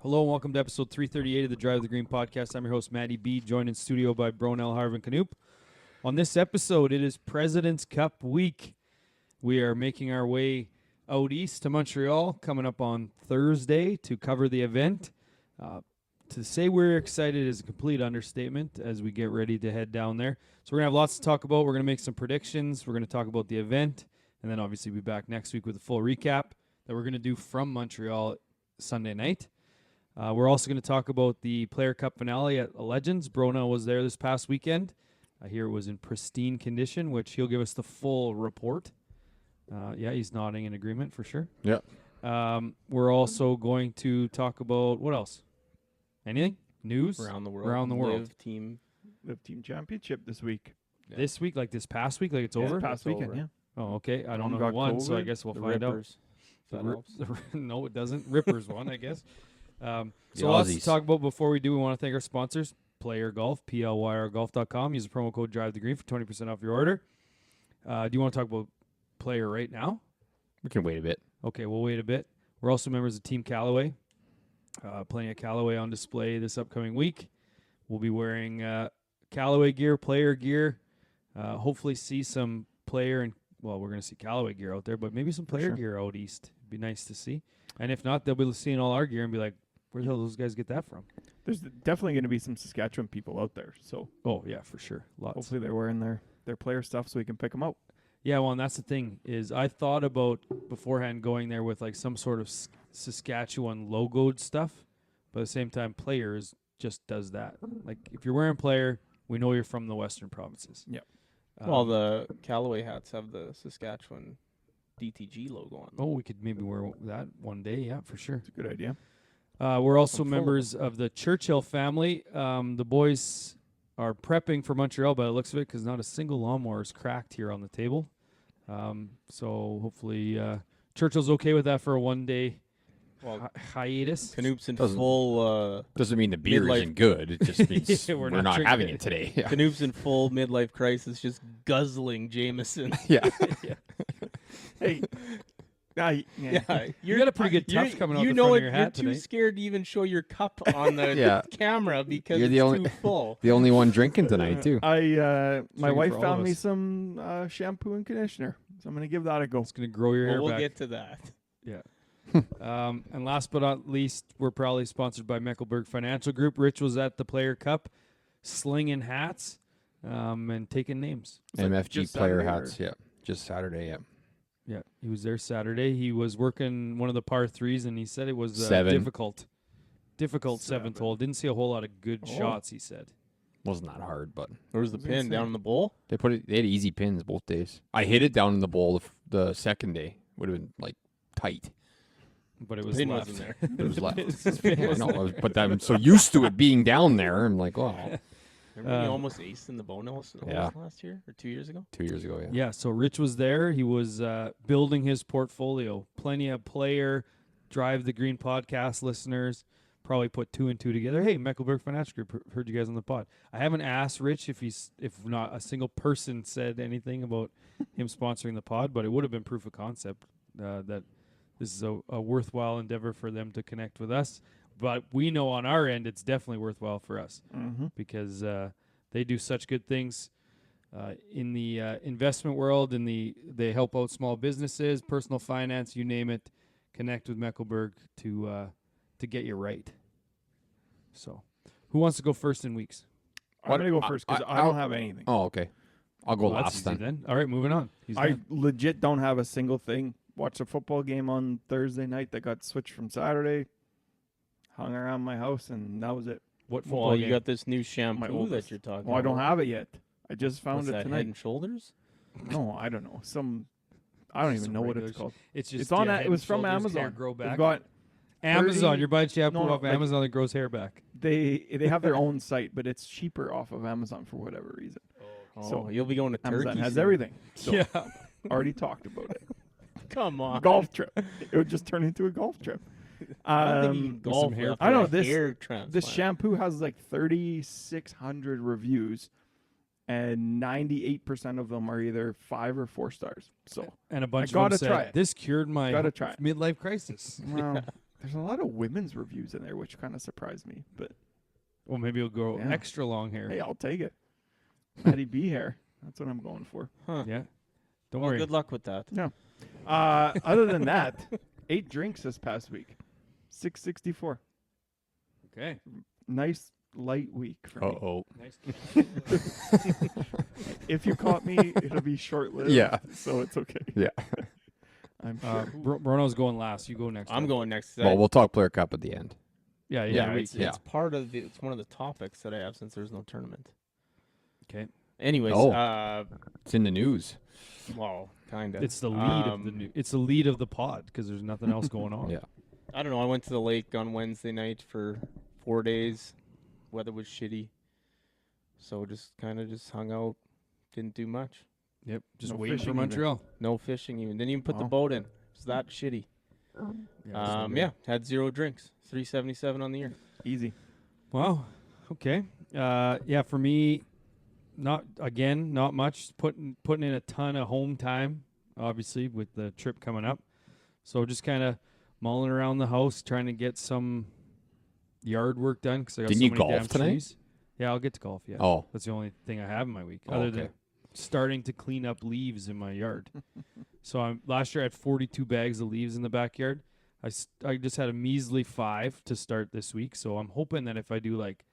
Hello and welcome to episode 338 of the Drive the Green podcast. I'm your host, Matty B, joined in studio by Bronel, Harvin, Canoop. On this episode, it is President's Cup week. We are making our way out east to Montreal, coming up on Thursday to cover the event. To say we're excited is a complete understatement as we get ready to head down there. So we're going to have lots to talk about. We're going to make some predictions. We're going to talk about the event, and then obviously be back next week with a full recap that we're going to do from Montreal Sunday night. We're also going to talk about the PLYR Cup finale at Legends. Bronel was there this past weekend. I hear it was in pristine condition, which he'll give us the full report. Yeah, he's nodding in agreement for sure. Yeah. We're also going to talk about, what else? Anything? News? Around the world. Around the world. Live team championship this week. Yeah. This week, like this past week, like it's over? Past weekend, yeah. Oh, okay. I don't know Got who won, so I COVID. guess we'll The find Rippers. out. That helps. No, it doesn't. Rippers won, I guess. The So lots to Aussies. talk about. Before we do, we want to thank our sponsors, PLYR Golf, PLYRGolf.com. Use the promo code Drive the Green for 20% off your order. Do you want to talk about PLYR right now? We can wait a bit. Okay, we'll wait a bit. We're also members of Team Callaway. Plenty of Callaway on display this upcoming week. We'll be wearing Callaway gear, PLYR gear. Hopefully see some PLYR and, well, we're going to see Callaway gear out there, but maybe some PLYR Sure. gear out east. It'd be nice to see. And if not, they'll be seeing all our gear and be like, where the hell those guys get that from? There's definitely going to be some Saskatchewan people out there, so Oh, yeah, for sure. Lots. hopefully they're wearing their player stuff so we can pick them out. Yeah, well, and that's the thing is I thought about beforehand going there with like some sort of Saskatchewan logoed stuff, but at the same time, PLYR just does that. Like if you're wearing PLYR, we know you're from the Western provinces. Yep. Well, the Callaway hats have the Saskatchewan DTG logo on them. Oh, we could maybe wear that one day. Yeah, for sure. It's a good idea. We're also I'm full of members of the Churchill family. The boys are prepping for Montreal by the looks of it because not a single lawnmower is cracked here on the table. So hopefully Churchill's okay with that for a one-day Well, hiatus. Canoop's in Doesn't- full. Doesn't mean the beer Midlife- isn't good. It just means Yeah, we're we're not not drinking having it. it today. Yeah. Canoop's in full midlife crisis, just guzzling Jameson. Yeah. Hey, Yeah, You got a pretty good tuft coming out you the know front it, of your hat You're too today. scared to even show your cup on the Yeah. camera because You're it's the only- too full. The only one drinking tonight too. my Drinking wife for all found of me us. some shampoo and conditioner, so I'm gonna give that a go. It's going to grow your Well, hair we'll back. get to that. And last but not least, we're proudly sponsored by Mecklenburg Financial Group. Rich was at the PLYR Cup, slinging hats and taking names. It's like MFG just player Saturday, hats. Yeah. Just Saturday. Yeah. Yeah, he was there Saturday. He was working one of the par threes, and he said it was Seven. difficult seventh hole. Didn't see a whole lot of good Oh. shots, he said. Wasn't that hard, but Where's the was gonna pin? say. Down in the bowl? they put it. They had easy pins both days. I hit it down in the bowl the second day. Would have been like tight. But it was Pin left. wasn't there. It was left. His pin Yeah, was no, left. but I'm so used to it being down there. I'm like, oh, Remember you Um, almost aced in the Bronel Yeah. last year or 2 years ago? 2 years ago. Yeah. Yeah, so Rich was there. He was building his portfolio. Plenty of PLYR, Drive the Green podcast listeners probably put two and two together. Hey, Mecklenburg Financial Group, heard you guys on the pod. I haven't asked Rich if not a single person said anything about him sponsoring the pod, but it would have been proof of concept that this is a worthwhile endeavor for them to connect with us. But we know on our end it's definitely worthwhile for us Mm-hmm. because they do such good things in the investment world. They help out small businesses, personal finance, you name it. Connect with Mecklenburg to get you right. So, who wants to go first in weeks? I'm gonna go first because I don't have anything. Oh, okay. I'll go Well, that's last easy then. All right, moving on. He's I done. legit don't have a single thing. Watched a football game on Thursday night that got switched from Saturday. Hung around my house and that was it. What football Well, game? you got this new shampoo oldest. that you're talking Well, I about. don't have it yet. I just found What's it that, tonight. Head and Shoulders? No, I don't know. I don't even Some know what regular it's called. it's just It's on. Head It and was from Shoulders hair Amazon. Grow They've back. got Amazon. 30 You're buying shampoo no, off like- Amazon that grows hair back. they have their own site, but it's cheaper off of Amazon for whatever reason. Oh, So, you'll be going to Amazon Turkey has soon. everything. So Yeah. already talked about it. Come on. Golf trip. It would just turn into a golf trip. I don't think you can with some golf hair after I know, a this- hair transplant. This shampoo has like 3,600 reviews, and 98% of them are either 5 or 4 stars. So And a bunch of gotta them try said, it. this cured my Gotta try it. midlife crisis. well, There's a lot of women's reviews in there, which kind of surprised me. But Well, maybe it'll grow Yeah. extra long hair. hey, I'll take it. Maddie B hair. That's what I'm going for. Huh. Yeah. Don't Well, worry. good luck with that. Other than that, 8 drinks this past week. 664. Okay. Nice light week for me. Uh-oh. Nice. If you caught me, it'll be short-lived. Yeah. So it's okay. Yeah. I'm sure. Bronel's going last. You go next. I'm Rob. going next. Well, we'll talk PLYR Cup at the end. Yeah. yeah, Yeah. it's, yeah. it's part of the. It's one of the topics that I have since there's no tournament. Okay. Anyways, Oh. It's in the news. well, kind of. It's the lead of the new. It's the lead of the pod because there's nothing else going on. Yeah. I don't know. I went to the lake on Wednesday night for 4 days. Weather was shitty, so just kind of just hung out. Didn't do much. Yep. Just No waiting for fishing either. Montreal. No fishing even. Didn't even put the Wow. boat in. It's that shitty. Yeah. Yeah, had 0 drinks. 377 on the year. Easy. Wow. Okay. Yeah. For me, not much. Putting in a ton of home time, obviously with the trip coming up. So just kind of mulling around the house, trying to get some yard work done because I got Didn't so you many golf damn tonight? trees. Yeah, I'll get to golf. Yeah. Oh. That's the only thing I have in my week, Oh, other than okay. starting to clean up leaves in my yard. So last year I had 42 bags of leaves in the backyard. I just had a measly 5 to start this week. So I'm hoping that if I do like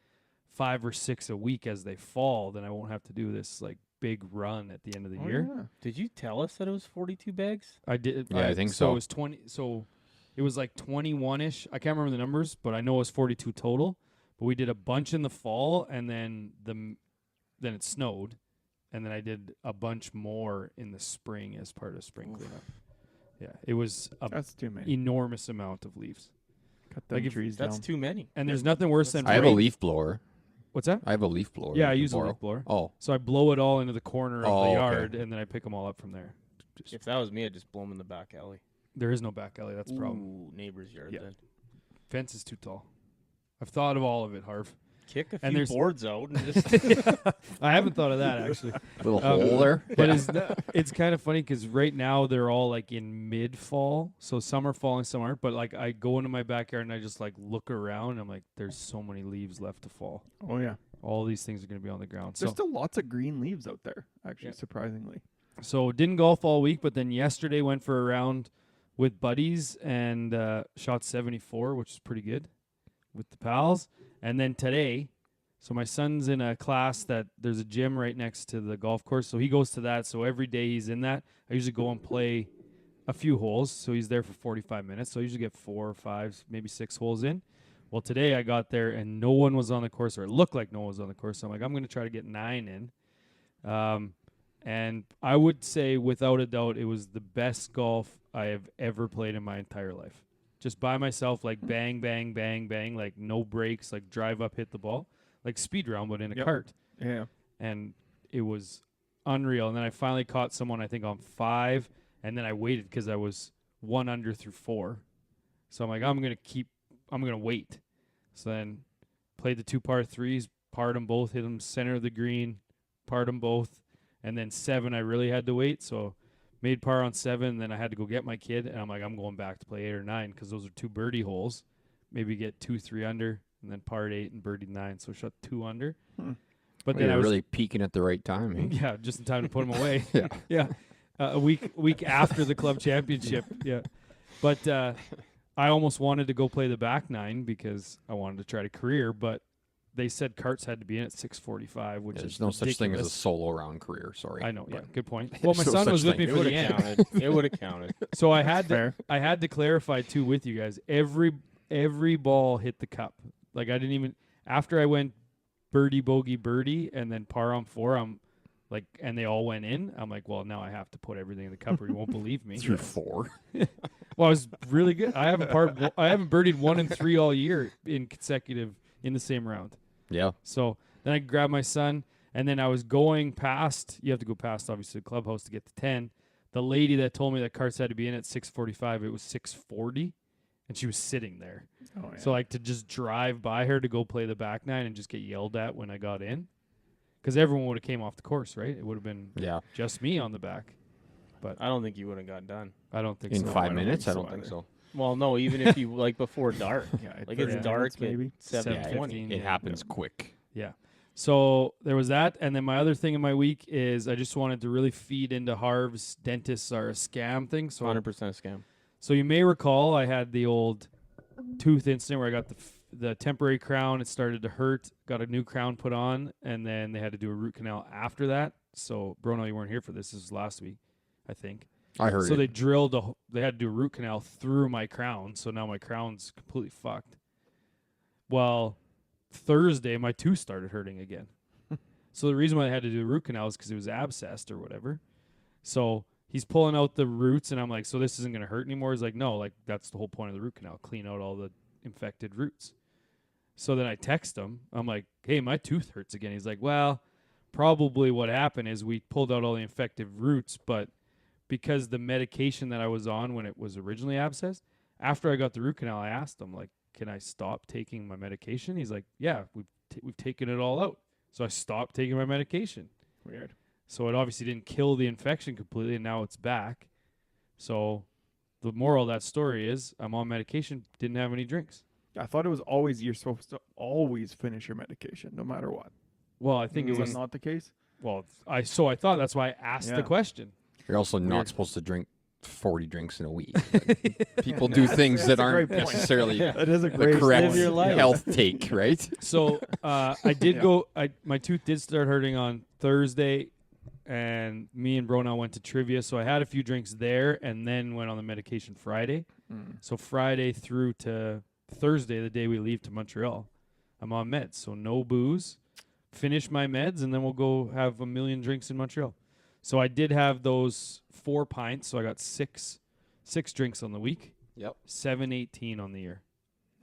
5 or 6 a week as they fall, then I won't have to do this like big run at the end of the year. Yeah. Did you tell us that it was 42 bags? I did. Yeah, I think so. It was 20. So it was like 21ish. I can't remember the numbers, but I know it was 42 total. But we did a bunch in the fall, and then it snowed, and then I did a bunch more in the spring as part of spring cleanup. Yeah, it was a That's too many. enormous amount of leaves, Cut them like if- trees That's down. too many. and there's nothing worse than I have a rain- leaf blower. What's that? I have a leaf blower. Yeah, I you can use a borrow. leaf blower. Oh. So I blow it all into the corner of Oh, the okay. yard, and then I pick them all up from there. Just, If that was me, I'd just blow them in the back alley. there is no back alley. That's the problem. Ooh, neighbor's yard Yeah. then. Fence is too tall. I've thought of all of it, Harv. Kick a And few there's- boards out and just I haven't thought of that actually. Little hole there. But it's kind of funny because right now they're all like in mid-fall, so some are falling, some aren't. But like I go into my backyard and I just like look around. And I'm like, there's so many leaves left to fall. Oh yeah. All these things are going to be on the ground. There's So still lots of green leaves out there. Actually, Yeah. surprisingly. so didn't golf all week, but then yesterday went for a round with buddies and shot 74, which is pretty good with the pals. And then today. So my son's in a class that there's a gym right next to the golf course. So he goes to that. So every day he's in that. I usually go and play a few holes. So he's there for 45 minutes. So I usually get 4 or 5, maybe 6 holes in. Well, today I got there and no one was on the course, or it looked like no one was on the course. So I'm like, I'm going to try to get 9 in. And I would say without a doubt, it was the best golf I have ever played in my entire life. Just by myself, like bang, bang, bang, bang, like no breaks, like drive up, hit the ball. Like speed round, but in a Yep. cart. Yeah. And it was unreal. And then I finally caught someone, I think, on 5, and then I waited because I was 1 under through 4. So I'm like, I'm going to wait. So then played the 2 par 3s, parred them both, hit them center of the green, parred them both. And then 7, I really had to wait. So made par on 7, then I had to go get my kid. And I'm like, I'm going back to play 8 or 9 because those are 2 birdie holes. Maybe get 2, 3 under. And then parred 8 and birdied 9, so shot 2 under. Hmm. But Well, then I you're was really peaking at the right time. Eh? yeah, just in time to put them away. Yeah. yeah, a week after the club championship. Yeah, but I almost wanted to go play the back 9 because I wanted to try to career, but they said carts had to be in at 6:45, which There's is no such thing as a ridiculous. solo round career. Sorry. I know. Yeah, but good point. There's Well, my no son such was with thing. me it for would the have end, counted. It would have counted. so I had to Fair. I had to clarify too with you guys. Every ball hit the cup. Like I didn't even after I went birdie bogey birdie and then par on 4. I'm like, and they all went in. I'm like, well, now I have to put everything in the cup, or you won't believe me. Through 4. Well, I was really good. I haven't birdied 1 and 3 all year in consecutive in the same round. Yeah. So then I grabbed my son, and then I was going past. You have to go past obviously the clubhouse to get to 10. The lady that told me that carts had to be in at 6:45, it was 6:40, and she was sitting there. Oh yeah. So like to just drive by her to go play the back 9 and just get yelled at when I got in, because everyone would have came off the course, right? It would have been Yeah. just me on the back. I don't think you would have got done. I don't think In so. 5 don't minutes? I think don't so think either. so. Well, no, even if you like before dark. Yeah, Like 30 it's dark minutes maybe. at 7:20. 7:15. It happens quick. Yeah. So there was that. And then my other thing in my week is I just wanted to really feed into Harv's dentists are a scam thing. So 100% scam. So you may recall I had the old tooth incident where I got the temporary crown. It started to hurt. Got a new crown put on, and then they had to do a root canal after that. So Bronel, you weren't here for this. This was last week, I think. I heard So it. they drilled. They had to do a root canal through my crown. So now my crown's completely fucked. Well, Thursday my tooth started hurting again. So the reason why they had to do a root canal is because it was abscessed or whatever. So he's pulling out the roots, and I'm like, so this isn't going to hurt anymore? He's like, no, like that's the whole point of the root canal, clean out all the infected roots. So then I text him. I'm like, hey, my tooth hurts again. He's like, well, probably what happened is we pulled out all the infected roots, but because the medication that I was on when it was originally abscessed, after I got the root canal, I asked him, like, can I stop taking my medication? He's like, yeah, we've taken it all out. So I stopped taking my medication. Weird. So it obviously didn't kill the infection completely, and now it's back. So the moral of that story is I'm on medication, didn't have any drinks. I thought it was always you're supposed to always finish your medication no matter what. Well, I think Is it that was not the case? well. I thought that's why I asked Yeah. the question. You're also not Weird. supposed to drink 40 drinks in a week. Like, people do things That's that a aren't great point. necessarily That is a the great correct Live your life. health take, right? So I did Yeah. go. My tooth did start hurting on Thursday, and me and Bronel went to trivia. So I had a few drinks there, and then went on the medication Friday. So Friday through to Thursday, the day we leave to Montreal, I'm on meds. So no booze. Finish my meds, and then we'll go have a million drinks in Montreal. So I did have those 4 pints. So I got six drinks on the week. Yep. 718 on the year.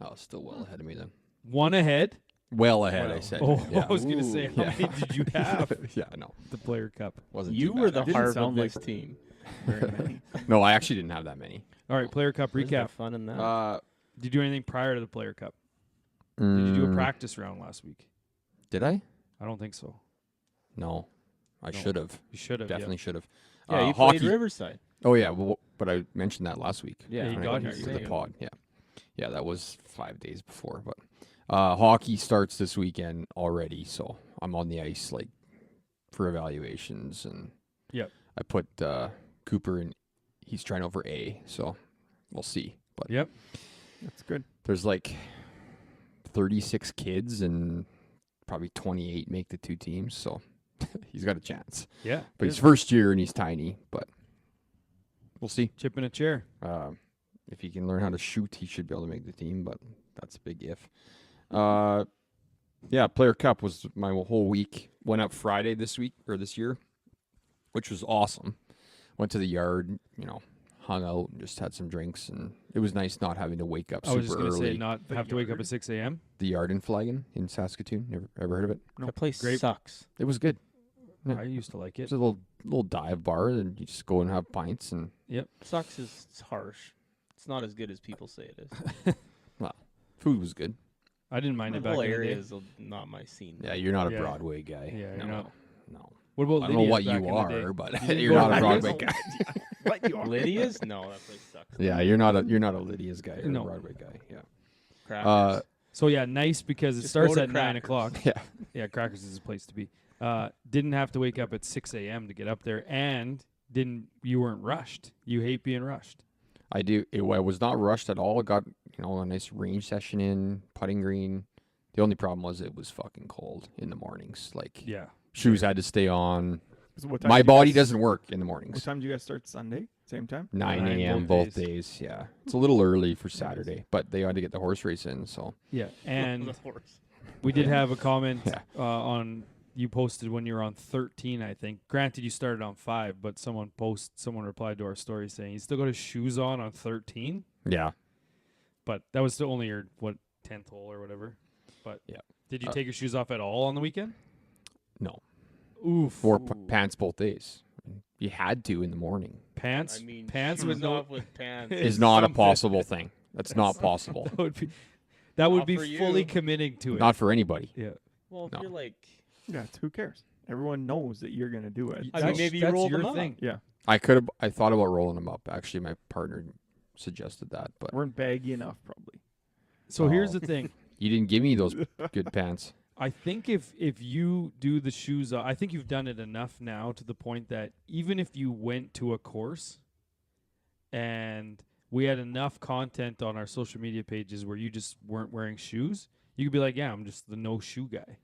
Oh, still well ahead of me then. One ahead. Well ahead, I Well. said. Oh, yeah. I was gonna say, how Yeah. many did you have? Yeah, no. The PLYR Cup. Wasn't You too were bad, the actually. Harv of sound this like- team. Very many. No, I actually didn't have that many. All right, PLYR Cup Where's the recap. fun in that? Did you do anything prior to the PLYR Cup? Did you do a practice round last week? Did I? I don't think so. No. I No. should have. You should have. Definitely should have. yeah, you played hockey. Riverside. Oh, yeah. Well, but I mentioned that last week. Yeah, you when I got went here, to you the did. pod. Yeah. Yeah, that was 5 days before. But hockey starts this weekend already, so I'm on the ice like for evaluations, and Yep. I put Cooper in. He's trying over A, so we'll see. But Yep. That's good. there's like 36 kids, and probably 28 make the two teams, so he's got a chance. Yeah. But he's first year and he's tiny, but we'll see. Chip in a chair. If he can learn how to shoot, he should be able to make the team, but that's a big if. Yeah, PLYR Cup was my whole week. Went up Friday this year, which was awesome. Went to the yard, hung out and just had some drinks, and it was nice not having to wake up I was just super gonna early. say not have to wake up at 6 a.m. The yard in Flaggen in Saskatoon. Ever heard of it? That place Great. sucks. It was good. Yeah. I used to like it. It's a little dive bar, and you just go and have pints, and Sucks is harsh. It's not as good as people say it is. food was good. I didn't mind The it back whole in the area day. is not my scene. Yeah, you're not a Yeah. Broadway guy. Yeah, no, you're not. no. What about I don't know Lydia's what back you in the day? are, but Did you you're go not a to Broadway Lydia's? guy. What you are? Lydia's? No, that place sucks. Yeah, you're not a Lydia's guy. You're No. a Broadway guy. Yeah. Crackers. So yeah, nice because it Just starts go to at 9 Crackers. o'clock. Yeah. Yeah, Crackers is a place to be. Didn't have to wake up at 6 a.m. to get up there, and you weren't rushed. You hate being rushed. I do. I was not rushed at all. I got a nice range session in, putting green. The only problem was it was fucking cold in the mornings. Like Yeah. shoes had to stay on. So what time My did you body guys- doesn't work in the What mornings. time do you guys start Sunday? Same time? 9 9 a.m. both both days. Yeah, it's a little early for Saturday, but they had to get the horse race in. So Yeah, and The horse. we did have a comment Yeah. on you posted when you were on 13, I think. Granted, you started on 5, but someone replied to our story saying you still got his shoes on 13. yeah, But that was still only your 10th hole or whatever. But Yeah. did you take your shoes off at all on the weekend? no, Oof. wore pants both days. You had to in the morning. Pants. I mean, pants shoes with no. off with pants. Is not a something. possible thing. That's not possible. That would Not be for you. fully committing to it. Not for anybody. Yeah. Well, if No. you're like, Yeah, who cares? Everyone knows that you're going to do it. I mean, maybe you that's roll your them up. thing. Yeah. I thought about rolling them up. Actually, my partner suggested that, but Weren't baggy enough, probably. So here's Oh. the thing. you didn't give me those good pants. I think if you do the shoes, I think you've done it enough now to the point that even if you went to a course and we had enough content on our social media pages where you just weren't wearing shoes, you could be like, yeah, I'm just the no shoe guy.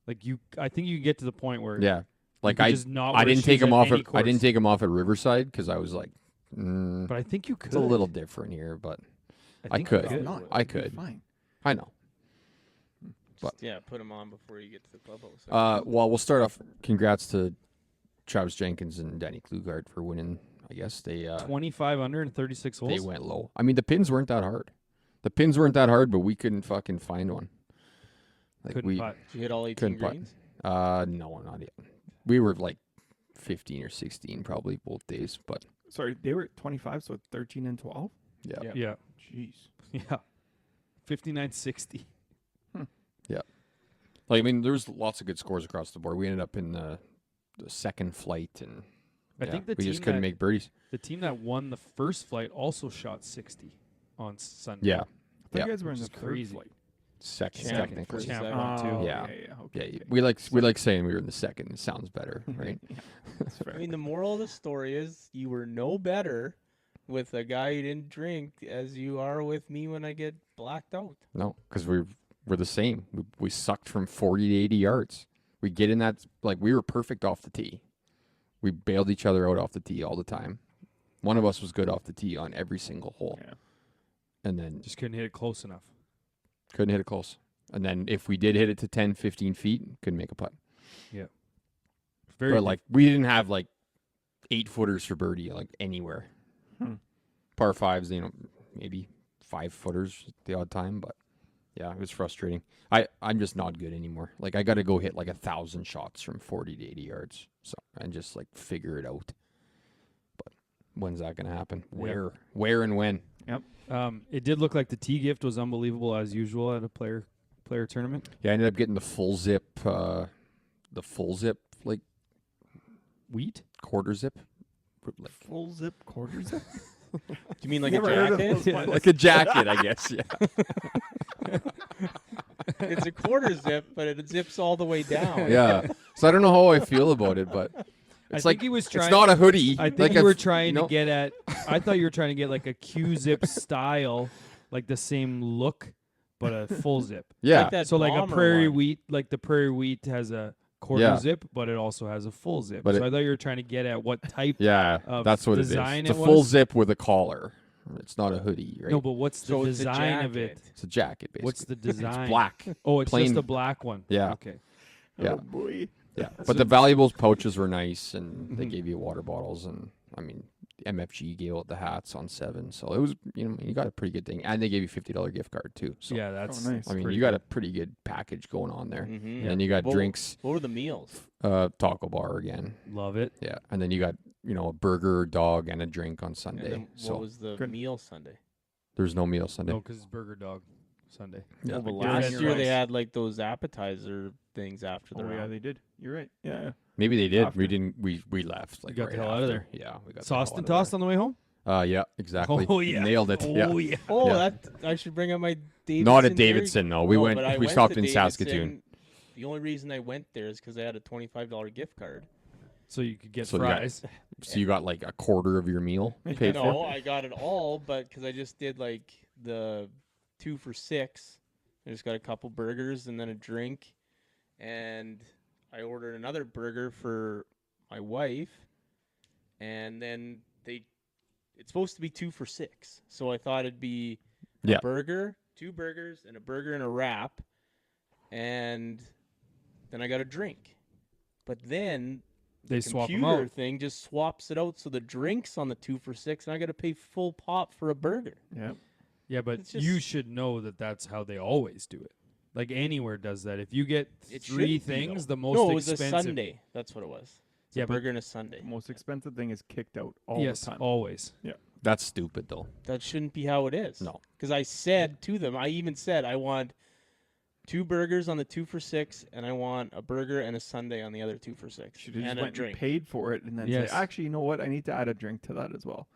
Like I think you get to the point where Yeah, like could I just not I wear didn't take shoes them at off. any I didn't course. take them off at Riverside because I was like, But I think you could. it's a little different here, but I think could. you If could. not, I it'd be could. Fine. I know. Just, yeah, put them on before you get to the clubhouse. Well, we'll start off. Congrats to Travis Jenkins and Danny Klugart for winning. I guess they 25 under and 36 holes. they went low. I mean, the pins weren't that hard. The pins weren't that hard, but we couldn't fucking find one. Like Couldn't we, putt. Did you hit all 18 couldn't putt. greens? No, not yet. We were like 15 or 16 probably both days, but Sorry, they were at 25, so 13 and 12. yeah. Yeah. Yeah. Jeez. Yeah. 59-60. Like I mean, there was lots of good scores across the board. We ended up in the second flight, and I yeah, think the we team just couldn't that- make birdies. The team that won the first flight also shot 60 on Sunday. Yeah, I thought Yeah. you guys were in Which the is third crazy. flight. second Champ technically. first. Champ Second. won too. Yeah. Okay, Yeah, okay. we like saying we were in the second. It sounds better, right? Yeah, that's fair. I mean, the moral of the story is you were no better with a guy who didn't drink as you are with me when I get blacked out. No, because we're the same. We sucked from 40 to 80 yards. We get in that like we were perfect off the tee. We bailed each other out off the tee all the time. One of us was good off the tee on every single hole, Yeah. and then Just couldn't hit it close enough. couldn't hit it close. And then if we did hit it to 10, 15 feet, couldn't make a putt. Very But like we didn't have like 8-footers for birdie like anywhere. Par fives, maybe 5-footers at the odd time, but yeah, it was frustrating. I'm just not good anymore. Like I got to go hit like 1,000 shots from 40 to 80 yards, so and just like figure it out. But when's that gonna happen? Yeah. Where, and when? it did look like the tee gift was unbelievable as usual at a player tournament. Yeah, I ended up getting the full zip like Wheat? quarter zip, like Full zip, quarter zip. Do you mean like Never a heard of jacket? those ones. like a jacket, I guess. Yeah. It's a quarter zip, but it zips all the way down. Yeah. So I don't know how I feel about it, but I it's think like he was trying. it's not a hoodie. I think like you a were f- trying no. to get at. I thought you were trying to get like a Q-zip style, like the same look, but a full zip. Yeah. Like that So like a bomber prairie one. wheat, like the prairie wheat has a quarter Yeah. zip, but it also has a full zip. But so it- I thought you were trying to get at what type. Yeah, of that's what it is. design It's a it full was? zip with a collar. It's not a hoodie, right? No, but what's the So it's a design of it? jacket. It's a jacket, basically. What's the design? It's black. Oh, it's plain- just a black one. Yeah. Okay. Yeah. Oh boy. Yeah, but the valuables pouches were nice, and they Mhm. gave you water bottles, and I mean, MFG gave out the hats on 7, so it was you got a pretty good thing, and they gave you $50 gift card too. So Yeah, that's. nice. I mean, pretty you got good. a pretty good package going on there, Mhm. and then you got What- drinks, What were the meals? taco bar again, Love it. yeah, and then you got a burger, dog, and a drink on And Sunday. then So what was the Good. meal Sunday? there's no meal Sunday. No, because it's Burger Dog Sunday. Yeah. Oh, but You're last in your year they rice. had like those appetizer things after the Oh yeah, round. they did. You're right. Yeah. Maybe they did. After. We didn't. We left. Like got right the hell out of after. there. Yeah, we got Sauced the and hell out of tossed on the way home? there. Yeah, exactly. Oh yeah. Nailed it. Yeah. Oh yeah. Oh, Yeah. that I should bring up my Davidson. Not at Dairy- Davidson. No, No, we went. but I We went stopped to in Davidson. Saskatoon. The only reason I went there is because they had a $25 gift card. So you could get So you got- fries. So you got like a quarter of your meal paid No, for. I got it all, but because I just did like the 2 for $6. I just got a couple burgers and then a drink, and I ordered another burger for my wife, and then it's supposed to be 2 for $6. So I thought it'd be a Yeah. burger, 2 burgers, and a burger and a wrap, and then I got a drink. But then They swap them computer out. thing just swaps it out, so the drink's on the 2 for $6, and I got to pay full pop for a burger. Yeah. Yeah, but It's you just- should know that that's how they always do it. Like anywhere does that. If you get It 3 shouldn't be, things, though. the most No, it was expensive. a Sunday. That's what it was. It's Yeah, a but- burger and a Sunday. The most expensive thing is kicked out all Yes, the time. always. That's stupid though. That shouldn't be how it is. No. Because I said to them, I even said I want 2 burgers on the 2 for $6, and I want a burger and a Sunday on the other 2 for $6, Should have just and a went and drink. paid for it and then Yes. say, actually, you know what? I need to add a drink to that as well.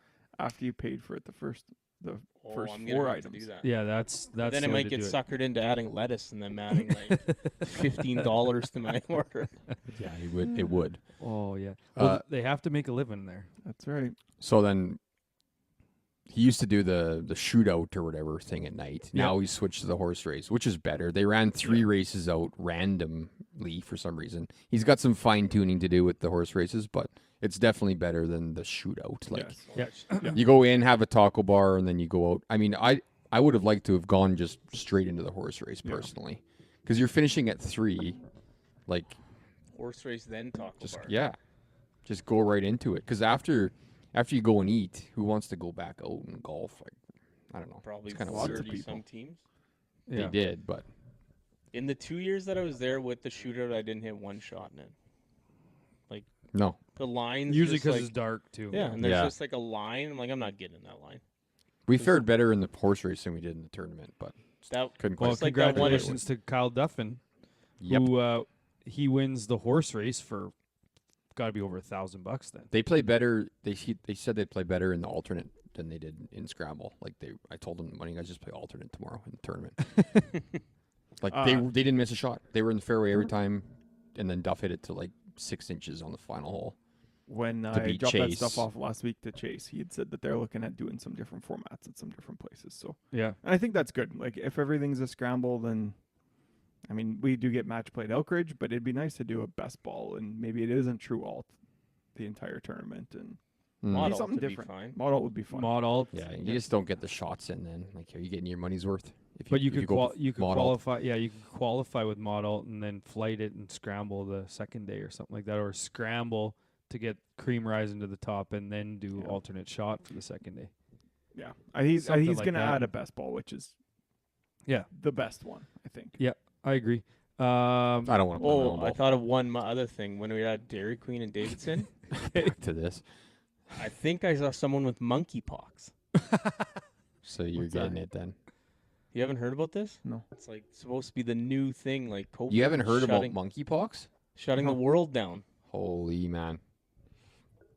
after you paid for it the first Oh, first I'm 4 gonna have to items. do that. Yeah, that's Then the I way might to get do it. suckered into adding lettuce and then adding like $15 to my order. Yeah, it would. It would. Oh yeah. Well, Uh, they have to make a living there. That's right. So then he used to do the shootout or whatever thing at night. Now he switched to the horse race, which is better. They ran 3 races out randomly for some reason. He's got some fine tuning to do with the horse races, but it's definitely better than the shootout. Like Yes. Yeah. you go in, have a taco bar, and then you go out. I mean, I would have liked to have gone just straight into the horse race personally, because you're finishing at 3. Like Horse race, then taco bar. just go right into it. Because after you go and eat, who wants to go back out and golf? Like, I don't know. Probably It's kind of lots of 30 people. some teams. Yeah. They did, but In the 2 years that I was there with the shootout, I didn't hit one shot in it. no. The lines Usually just, because like, it's dark too. yeah, and there's Yeah. just like a line. I'm like, I'm not getting in that line. We fared better in the horse race than we did in the tournament, but That couldn't Well, quite. Just like that one- congratulations to Kyle Duffin, Yep. who he wins the horse race for got to be over $1,000 then. They play better. They said they'd play better in the alternate than they did in scramble. Like I told them, why don't you guys just play alternate tomorrow in the tournament? Like they didn't miss a shot. They were in the fairway every time, and then Duff hit it to like 6 inches on the final hole. When To I beat dropped that Chase. stuff off last week to Chase, he had said that they're looking at doing some different formats at some different places. So, Yeah. and I think that's good. Like, if everything's a scramble, then, I mean, we do get match play at Elkridge, but it'd be nice to do a best ball, and maybe it isn't true alt the entire tournament, and Mod maybe alt something would be different. fine. Model would be fun. Mod alt. Yeah, you just don't get the shots in. Then like, are you getting your money's worth? If But you if could go with you could mod alt. qualify. Yeah, you could qualify with mod alt and then flight it and scramble the second day or something like that, or scramble to get cream rising to the top and then do Yeah. alternate shot for the second day. Yeah, he's Something he's like going to that. add a best ball, which is Yeah. the best one, I think. Yeah, I agree. I don't want to play my own Oh, I ball. thought of one other thing when we were at Dairy Queen and Davidson. Back to this. I think I saw someone with monkeypox. So you're What's that? getting it then. You haven't heard about this? No. It's like supposed to be the new thing, like COVID. You haven't heard about shutting, monkeypox? shutting the world down. Holy man!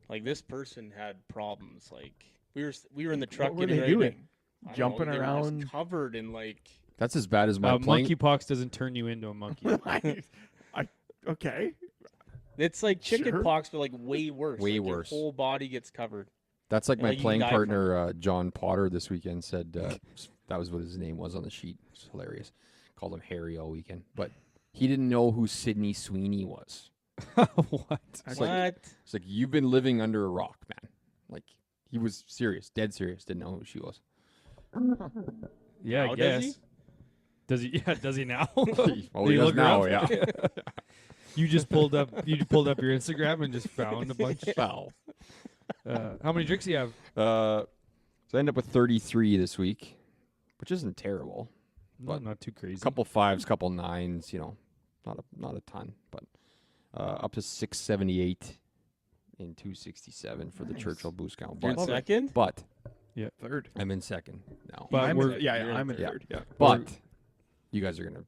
Like this person had problems. Like we were in the truck. What were getting they ready to- doing? I don't Jumping know, they were just around? covered in like. That's as bad as my playing. Monkeypox doesn't turn you into a monkey. Okay. It's like chicken Sure. pox, but like way worse. Way Like, your worse. whole body gets covered. That's like Yeah, my like you playing die from partner, John Potter, this weekend said that was what his name was on the sheet. It's hilarious. Called him Harry all weekend, but he didn't know who Sydney Sweeney was. What? It's What? like, it's like you've been living under a rock, man. Like he was serious, dead serious. Didn't know who she was. Yeah, Now I does guess. he? Does he? Yeah, does he now? Well, Did he you does look her now, up? yeah. You just pulled up. You pulled up your Instagram and just found a bunch. Well, How many drinks do you have? so I ended up with 33 this week, which isn't terrible. No, not too crazy. Couple 5s, couple 9s. You know, not a ton, but up to 678 in 267 for the Nice. Churchill boost count. You're in But, second. but Third. I'm in second now. But I'm we're- in, yeah, you're in I'm in yeah. third. Yeah. But you guys are gonna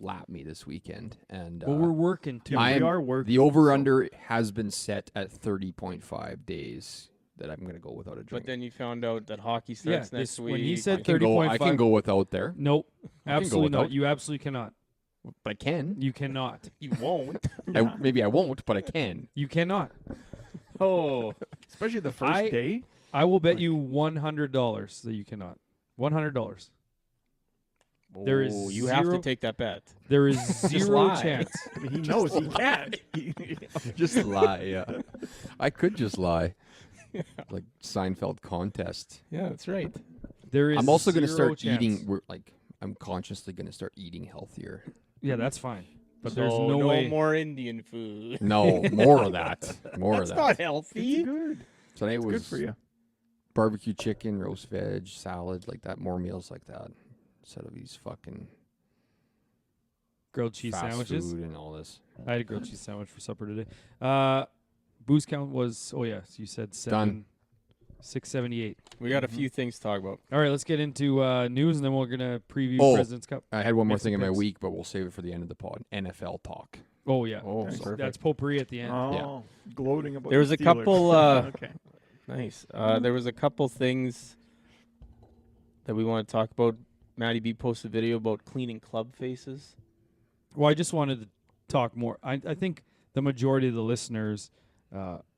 lap me this weekend, and Well, we're working too. I we am- are working. the over under has been set at 30.5 days that I'm gonna go without a drink. But then you found out that hockey Yeah, starts next week. when he said I can go. I 30.5. can go without there, Nope, I can go absolutely not. without. You absolutely cannot. but I can. You cannot. you won't. Maybe I won't, but I can. You cannot. Oh, Especially the first I- day. I will bet you $100 that you cannot. $100. There is you have to zero- take that bet. There is zero lie. chance. I mean, he knows he can't. Just lie. Yeah, I could just lie, like Seinfeld contest. Yeah, that's right. There is. I'm also gonna zero start chance. eating. I'm consciously gonna start eating healthier. Yeah, that's fine. But So there's no way. more Indian food. No, more of that. More That's of that. not healthy. It's good. Today It's was good for you. barbecue chicken, roast veg, salad, like that. More meals like that instead of these fucking Grilled cheese fast sandwiches. food and all this. I had a grilled cheese sandwich for supper today. Boost count was. Oh yes, you said Done. 678. We got a few things to talk about. All right, let's get into news, and then we're gonna preview Oh. President's Cup. I had one more Make some thing in my picks. week, but we'll save it for the end of the pod. NFL talk. Oh yeah. Oh, Nice. perfect. That's potpourri at the end. Oh, gloating about There was the a Steelers. couple, okay. Nice. There was a couple things that we want to talk about. Matty B posted a video about cleaning club faces. Well, I just wanted to talk more. I think the majority of the listeners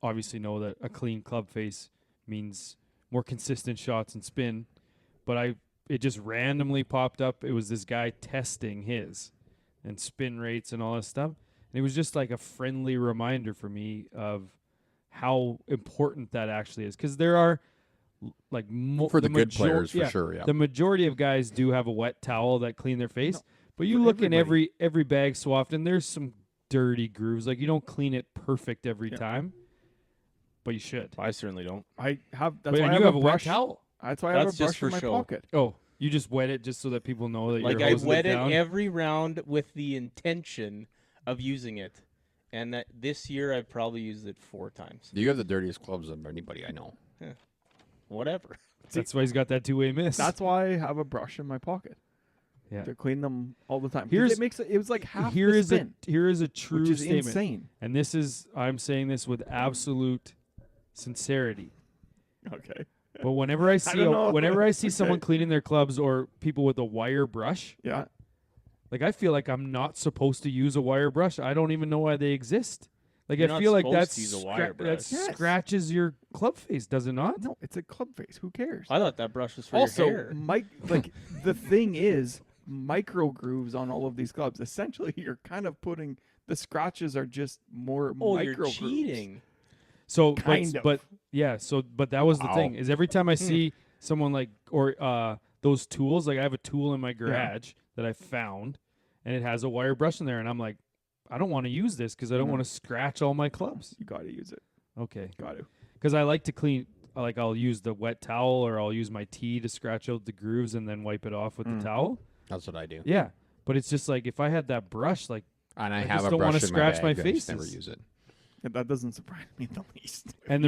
obviously know that a clean club face means more consistent shots and spin. But it just randomly popped up. It was this guy testing his and spin rates and all that stuff. And it was just like a friendly reminder for me of how important that actually is. Because there are like For the good players, for sure, yeah. The majority of guys do have a wet towel that clean their face. No, but you for look in everybody. every bag so often, there's some dirty grooves. Like you don't clean it perfect every time. But you should. I certainly don't. I have. That's But why and I you have a wet brush. towel. That's why I have That's a just brush in for my show. pocket. Oh, you just wet it just so that people know that Like you're I hosing wet it it down? every round with the intention of using it. And that this year I've probably used it 4 times. You have the dirtiest clubs of anybody I know. Whatever. That's why he's got that two-way miss. That's why I have a brush in my pocket yeah. to clean them all the time. 'Cause Here's- it makes it was like half Here the is spin, here is a true which is statement. insane. And this is I'm saying this with absolute sincerity. Okay. But whenever I see don't know. whenever I see someone Okay. cleaning their clubs or people with a wire brush, Yeah. like I feel like I'm not supposed to use a wire brush. I don't even know why they exist. Like You're I not feel like supposed that's to use a wire that brush. Yes. scratches your club face, does it not? No, it's a club face. Who cares? I thought that brush was for Also, your hair. like the thing is, micro grooves on all of these clubs. Essentially, you're kind of putting the scratches are just more Oh, micro you're grooves. cheating. So Kind of. but yeah, but that was the Wow. thing. Is every time I see someone like or those tools, like I have a tool in my garage that I found and it has a wire brush in there and I'm like, I don't want to use this because I don't Mhm. want to scratch all my clubs. You got to use it. Okay. Got to. Because I like to clean, like I'll use the wet towel or I'll use my tea to scratch out the grooves and then wipe it off with the towel. That's what I do. Yeah. But it's just like if I had that brush, like, And I I have just a don't wanna brush in scratch my my bag. I just never faces. use it. Yeah, that doesn't surprise me in the least. and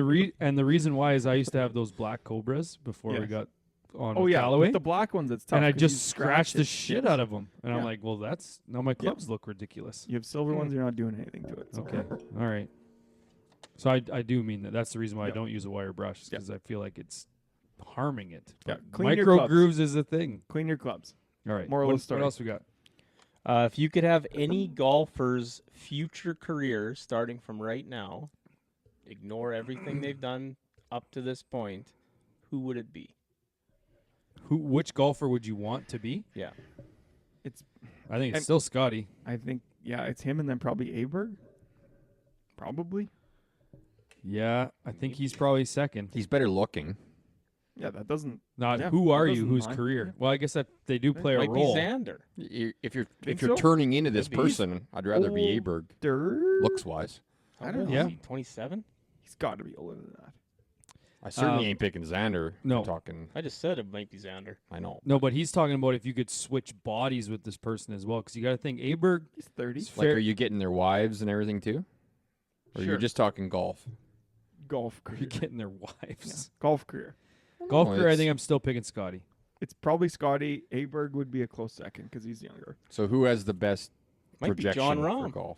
the reason why is I used to have those black cobras before we Yes. got on Oh with yeah, Callaway. with the black ones, it's tough. And I 'cause you just scratch scratched it. the shit Yes. out of them. And I'm Yeah. like, well, now my clubs look ridiculous. You have silver ones, you're not doing anything to it. So. Okay. All right. So I do mean that. That's the reason why I Yeah. don't use a wire brush because I feel like it's harming it. Yeah, But clean your micro clubs. grooves is a thing. Clean your clubs. All right. Moral of what, the story. What else we got? If you could have any golfer's future career starting from right now, ignore everything they've done up to this point, who would it be? Which golfer would you want to be? Yeah. I think it's And- still Scotty. I think it's him and then probably Aberg. Probably. Yeah, I think he's probably second. He's better looking. Yeah, that doesn't. Not Yeah, who that are you? doesn't Whose mind. career? Yeah. Well, I guess that they do play a Might be role. Xander. If you're Think if you're so? turning into this Could be. person, I'd rather be Oh. Aberg, Dirt. looks wise. How I don't old know. is he? 27? He's got to be older than that. I certainly ain't picking Xander. no. I'm talking. I just said it might be Xander. I know. No, but he's talking about if you could switch bodies with this person as well, because you got to think Aberg. He's 30. is Like, fair- are you getting their wives and everything too? Or Sure. you're just talking golf? Golf Are career. you getting their Yeah, wives? golf career. Golf No, career, I it's- think I'm still picking Scotty. It's probably Scotty. Aberg would be a close second because he's younger. So who has the best Might be projection John for Rahm. golf?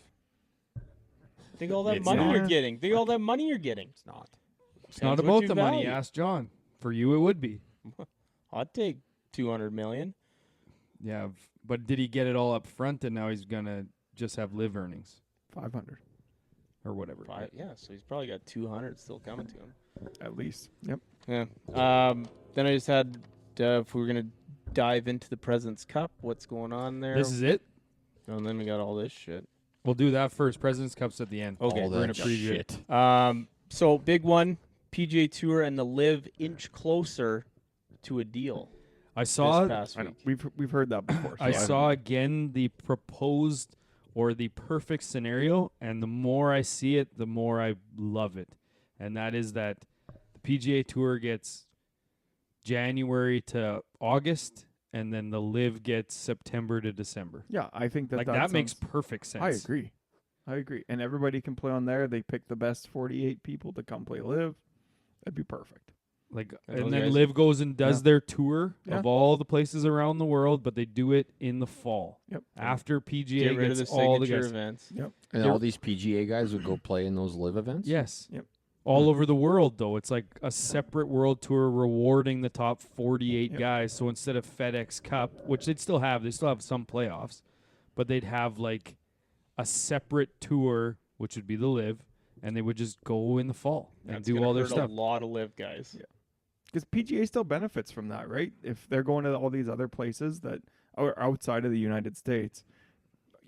Think all that It's money you're not. getting. Think all that money you're getting. It's not. It's not Depends what about you the money. value. Ask John. For you, it would be. I'd take 200 million. Yeah, but did he get it all up front, and now he's gonna just have live earnings 500 or whatever? right? Yeah, so he's probably got 200 still coming to him. at least. Yep. Yeah. Then I just had, if we were going to dive into the President's Cup, what's going on there? This is it. And then we got all this shit. We'll do that first. President's Cup's at the end. Okay. All we're gonna that preview it. shit. So big one, PGA Tour and the Live inch closer to a deal I this saw. past I know. week. We've heard that before. So I saw again the proposed or the perfect scenario, and the more I see it, the more I love it. And that is that the PGA Tour gets January to August, and then the Live gets September to December. Yeah, I think that Like that that makes sounds- perfect sense. I agree. I agree. And everybody can play on there. They pick the best 48 people to come play live. That'd be perfect. Like, And those and then guys- Live goes and does Yeah. their tour Yeah. of all the places around the world, but they do it in the fall Yep. after PGA Get rid of gets the all the signature guys. events. And They're- all these PGA guys would go play in those live events? Yes. all over the world, though. It's like a separate world tour rewarding the top 48 Yep. guys. So instead of FedEx Cup, which they still have some playoffs, but they'd have like a separate tour, which would be the Live, and they would just go in the fall and That's do gonna all their hurt stuff. A lot of live guys. Yeah. Because PGA still benefits from that, right? If they're going to all these other places that are outside of the United States,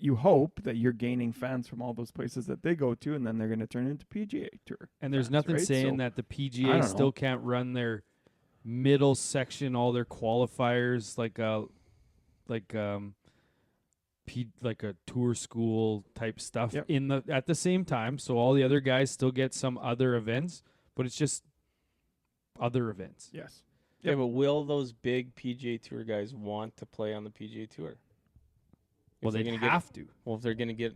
you hope that you're gaining fans from all those places that they go to, and then they're going to turn into PGA Tour. And there's fans, nothing right? saying So, that the I PGA don't still know. can't run their middle section, all their qualifiers, like a tour school type stuff Yep. at the same time. So all the other guys still get some other events, but it's just other events. Yes. Yeah, but will those big PGA Tour guys want to play on the PGA Tour? Well, If they're they gonna get- have to. Well, if they're going to get,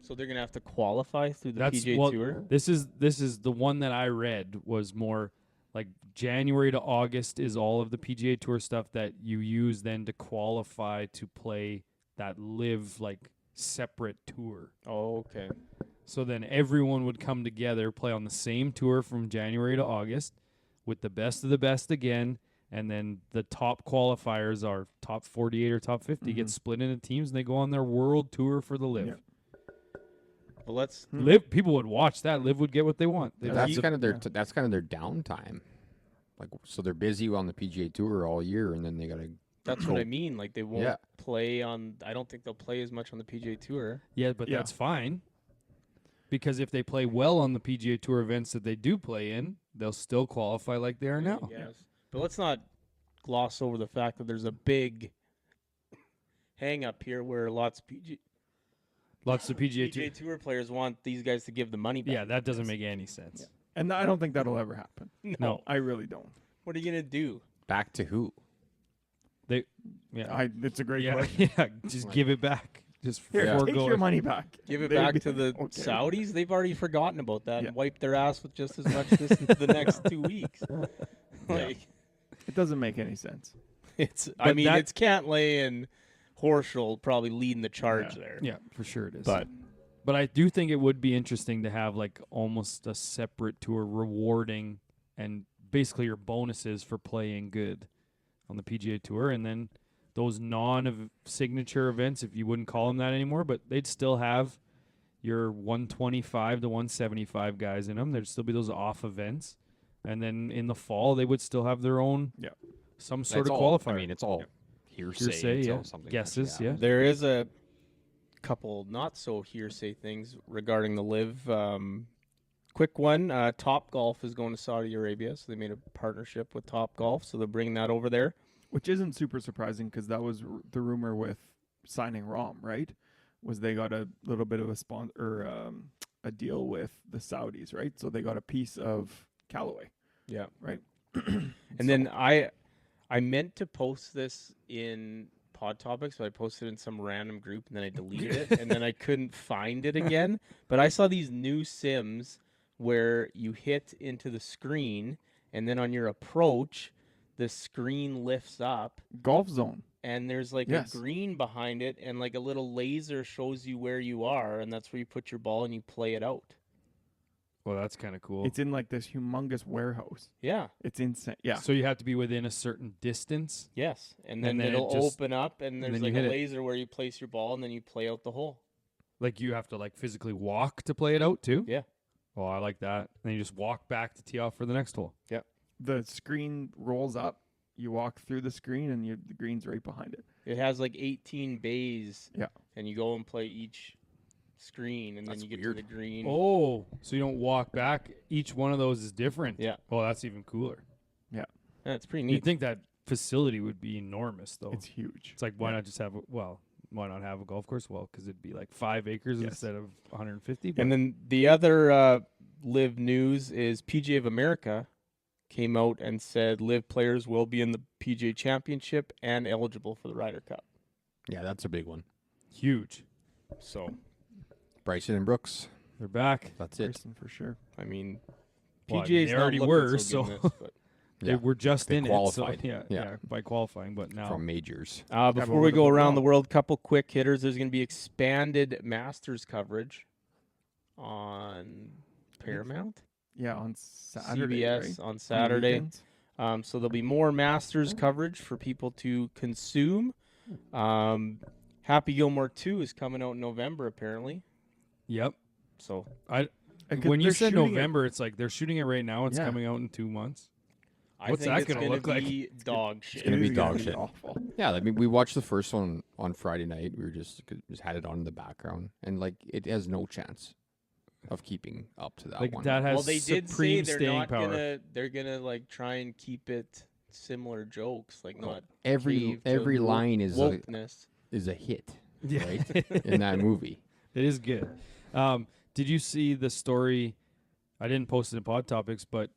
so they're going to have to qualify through the That's PGA what Tour. this is the one that I read was more like January to August is all of the PGA Tour stuff that you use then to qualify to play that Live like separate tour. Oh, okay. So then everyone would come together, play on the same tour from January to August with the best of the best again. And then the top qualifiers are top 48 or top 50 get Mhm. split into teams and they go on their world tour for the Live. Yep. Well, let's. Live people would watch that. Live would get what they want. They'd have That's the- kind of their yeah. that's kind of their downtime. Like, so they're busy on the PGA Tour all year, and then they gotta. That's what I mean. Like they won't Yeah. play on. I don't think they'll play as much on the PGA Tour. yeah, but Yeah. that's fine. Because if they play well on the PGA Tour events that they do play in, they'll still qualify like they are now. Yes. But let's not gloss over the fact that there's a big hang up here where lots of Lots of PGA Tour. PGA Tour players want these guys to give the money back. Yeah, that doesn't make any sense. And I don't think that'll ever happen. No. I really don't. What are you gonna do? Back to who? Yeah, It's a great yeah, question. yeah. Just give it back. Just Here, Yeah. take forego your it. money back. Give it They'd back be to the like, okay. Saudis? They've already forgotten about that Yeah. and wiped their ass with just as much this the next 2 weeks. Like It doesn't make any sense. it's. I But mean, that- it's Cantlay and Horschel probably leading the charge there. Yeah, for sure it is. But But I do think it would be interesting to have like almost a separate tour rewarding and basically your bonuses for playing good on the PGA Tour, and then those non-signature events, if you wouldn't call them that anymore, but they'd still have your 125 to 175 guys in them. There'd still be those off events, and then in the fall they would still have their own Yep. some sort That's of all, qualifier. I mean, it's all hearsay. Hearsay, until yeah. something Guesses, actually yeah. happens. there is a couple not so hearsay things regarding the Live. Quick one: Top Golf is going to Saudi Arabia, so they made a partnership with Top Golf, so they're bringing that over there. Which isn't super surprising because that was the rumor with signing Rom, right? Was they got a little bit of a a deal with the Saudis, right? So they got a piece of Callaway. Yeah. Right. And then I meant to post this in Pod Topics, but I posted it in some random group and then I deleted it and then I couldn't find it again. But I saw these new sims where you hit into the screen and then on your approach the screen lifts up Golf Zone. and there's like Yes. a green behind it and like a little laser shows you where you are and that's where you put your ball and you play it out. Well, that's kind of cool. It's in like this humongous warehouse. Yeah. It's insane. Yeah. So you have to be within a certain distance. Yes, and then, then it it'll just- open up, and there's then you like a hit it. laser where you place your ball, and then you play out the hole. Like you have to like physically walk to play it out too. Yeah. Oh, I like that. And you just walk back to tee off for the next hole. The screen rolls up. You walk through the screen, and the green's right behind it. It has like 18 bays. Yeah. And you go and play each screen, and That's then you get weird. to the green. Oh, so you don't walk back. Each one of those is different. Yeah. Oh, that's even cooler. That's pretty You'd neat. think that facility would be enormous, though. It's huge. It's like, why Yeah. not just have why not have a golf course? Well, because it'd be like 5 acres Yes. instead of 150. But And then the other Live news is PGA of America came out and said Live players will be in the PGA Championship and eligible for the Ryder Cup. Yeah, that's a big one. huge. So, Bryson and Brooks. They're back. That's it. Person for sure. I mean, Well, I mean, PGA's they not already looking were, so, good in so- this, but- They Yeah. were just They in qualified. it. So, yeah, Yeah. by qualifying. But now From majors. Before a we go little bit around wrong. the world, couple quick hitters. There's going to be expanded Masters coverage on Paramount. Yeah, on Saturday. CBS right? on the Saturday. weekends. So there'll be more Masters coverage for people to consume. Happy Gilmore 2 is coming out in November, apparently. Yep. So When you they're said shooting it- November, it's like they're shooting it right now. It's Yeah. coming out in 2 months. I What's think that it's gonna gonna look like? be dog shit. gonna It be is dog shit. Awful. Yeah, I mean, we watched the first one on Friday night. We were just had it on in the background, and like it has no chance of keeping up to that Like one. that has Well, they did say supreme they're staying not power. gonna like try and keep it similar jokes, like not every cave to every line is wokeness. a hit, Yeah. right? In that movie. It is good. Did you see the story? I didn't post it in Pod Topics, but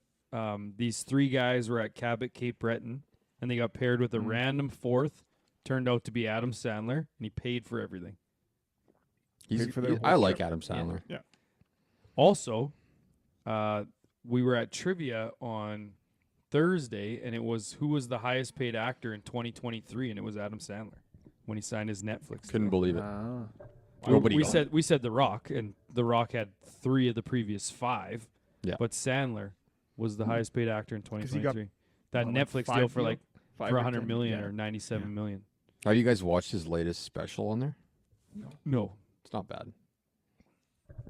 these 3 guys were at Cabot, Cape Breton, and they got paired with a random 4th. Turned out to be Adam Sandler, and he paid for everything. Paid for their I whole like trip. Adam Sandler. Also, we were at trivia on Thursday, and it was who was the highest paid actor in 2023, and it was Adam Sandler when he signed his Netflix. Couldn't deal. believe it. Ah. Nobody we got said The Rock, and The Rock had 3 of the previous 5. Yeah. But Sandler was the highest paid actor in 'Cause he got, 2023. That what, like Netflix 5 deal for deal? like 5 for or 100 10? million Yeah. or 97 million. Have you guys watched his latest special on there? No, It's not bad.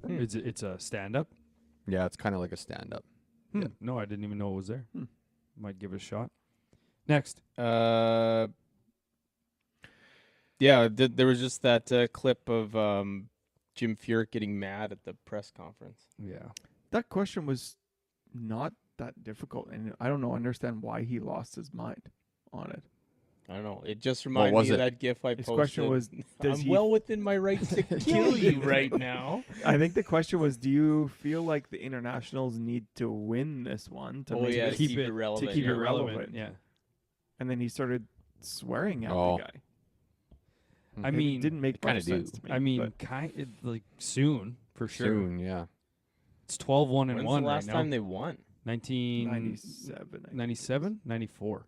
it's a stand up. Yeah, it's kind of like a stand-up. Yeah. No, I didn't even know it was there. Hmm. Might give it a shot. Next, Yeah, there was just that clip of Jim Furyk getting mad at the press conference. yeah. That question was not that difficult, and I don't understand why he lost his mind on it. I don't know. It just reminded was me of it? that GIF I His posted. question was, does I'm he well within my rights to kill you right now. I think the question was, do you feel like the internationals need to win this one to Oh, make yeah, it keep it relevant. To keep yeah. it relevant. relevant. Yeah. And then he started swearing at Oh. the guy. I It mean, didn't make kinda much do. sense to me. I mean, but like soon for sure. Soon, yeah. It's 12-1 and When's 1 the last right time now. they won? 97. 97, 94.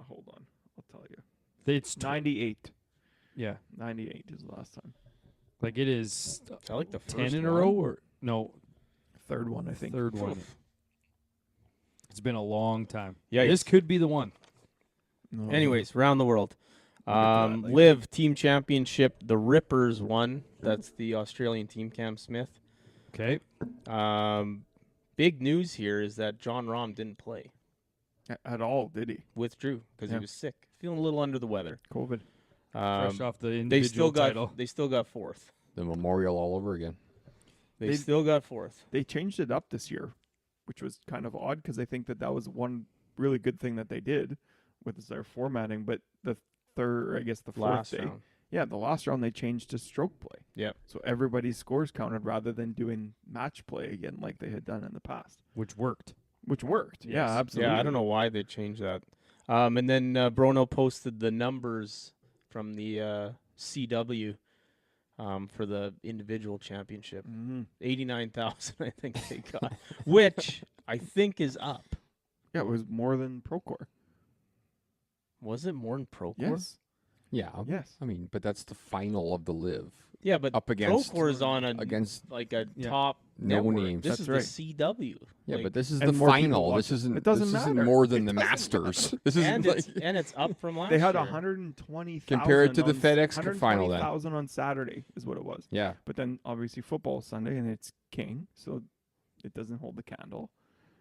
Hold on, I'll tell you. It's 98. yeah. 98 is the last time. Like it is Is that like the 10 first in a one? row or no, Third one, I think. third one. It's been a long time. Yikes. This could be the one. No. Anyways, around the world. We'll get to that later. Live Team Championship. The Rippers won. That's the Australian team, Cam Smith. Okay. Big news here is that John Rahm didn't play. At all, did he? Withdrew because Yeah. he was sick, feeling a little under the weather. COVID. Fresh off the They individual still got title. they still got 4th. The memorial all over again. They They- still got 4th. They changed it up this year, which was kind of odd because I think that was one really good thing that they did with their formatting. But the third, I guess the fourth Last day, round. yeah, the last round they changed to stroke play. Yep. So everybody's scores counted rather than doing match play again like they had done in the past, Which worked. which worked. Yeah, Yes. absolutely. Yeah, I don't know why they changed that. And then Bronel posted the numbers from the CW for the individual championship. Mhm. 89,000, I think they got, which I think is up. Yeah, it was more than Procore. Was it more than Procore? Yes. Yeah. Yes. I mean, but that's the final of the live. Yeah, but Up against Procore is on a against like a Yeah. top no network. names. This That's is right. the CW. Yeah, Like, but this is and the more people final. watch This it. isn't. It doesn't this isn't matter. more than It the doesn't Masters. matter. This and is it's like and it's up from last They had year. 120,000. Compare it to the on FedEx final then. 120,000 on Saturday is what it was. yeah. But then obviously football is Sunday and it's king, so it doesn't hold the candle.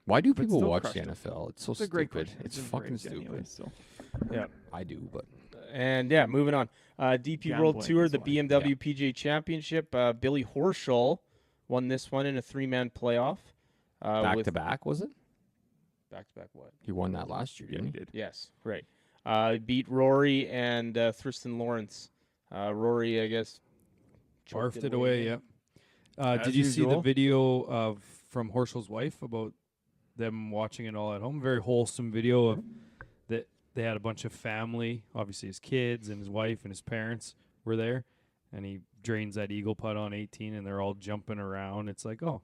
Why do But people still watch crushed the it. NFL? It's so It's a great stupid. question. It's a fucking great stupid. anyway, so. Yeah. I do, but And yeah, moving on. DP World Gambling Tour, is the why. BMW PGA Championship. Billy Horschel won this one in a 3-man playoff. back with to back was it? back to back what? He won that last year, Yeah, didn't he he? did. Yes, right. Beat Rory and Tristan Lawrence. Rory, I guess, choked Barfed it away, again. yeah. As Did you see the usual. video of from Horschel's wife about them watching it all at home? Very wholesome video of that they had a bunch of family, obviously his kids and his wife and his parents were there, and he drains that eagle putt on 18 and they're all jumping around. It's like, oh,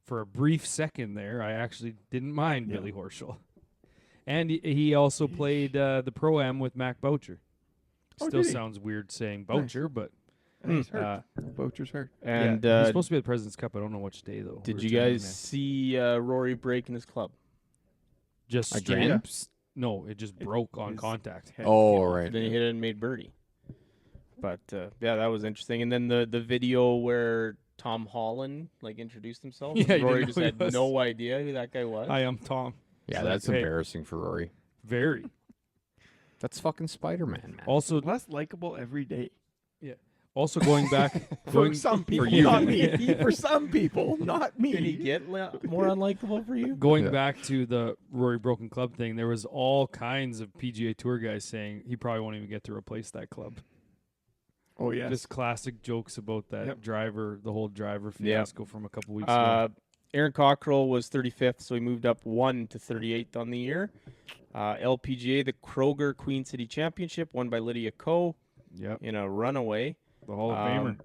for a brief second there, I actually didn't mind Yeah. Billy Horschel. And he also played the Pro-Am with Mac Boucher. Oh, Still did he? sounds weird saying Nice. Boucher, but He's hurt. Boucher's hurt. And he's supposed to be at the President's Cup. I don't know which day though. did you Returning guys man. see Rory breaking his club? Just Again? straight up? No, it just broke on his contact. head Oh, came off. right. Then he hit it and made birdie. But yeah, that was interesting. And then the video where Tom Holland introduced himself. Yeah, and you Rory didn't just know he had was- no idea who that guy was. I am Tom. Yeah, It's that's like, hey, embarrassing for Rory. Very. That's fucking Spider-Man, man. Also, Less likable every day. also going back, For some people, you. not me. For some people, not me. Did he get more unlikable for you? going Yeah. back to the Rory Broken Club thing, there was all kinds of PGA Tour guys saying he probably won't even get to replace that club. Oh yes. Just classic jokes about that Yep. driver, the whole driver Yeah. fiasco from a couple weeks ago. Aaron Cockrell was 35th, so he moved up 1 to 38th on the year. LPGA, the Kroger Queen City Championship, won by Lydia Ko Yep, in a runaway. the Hall of Famer.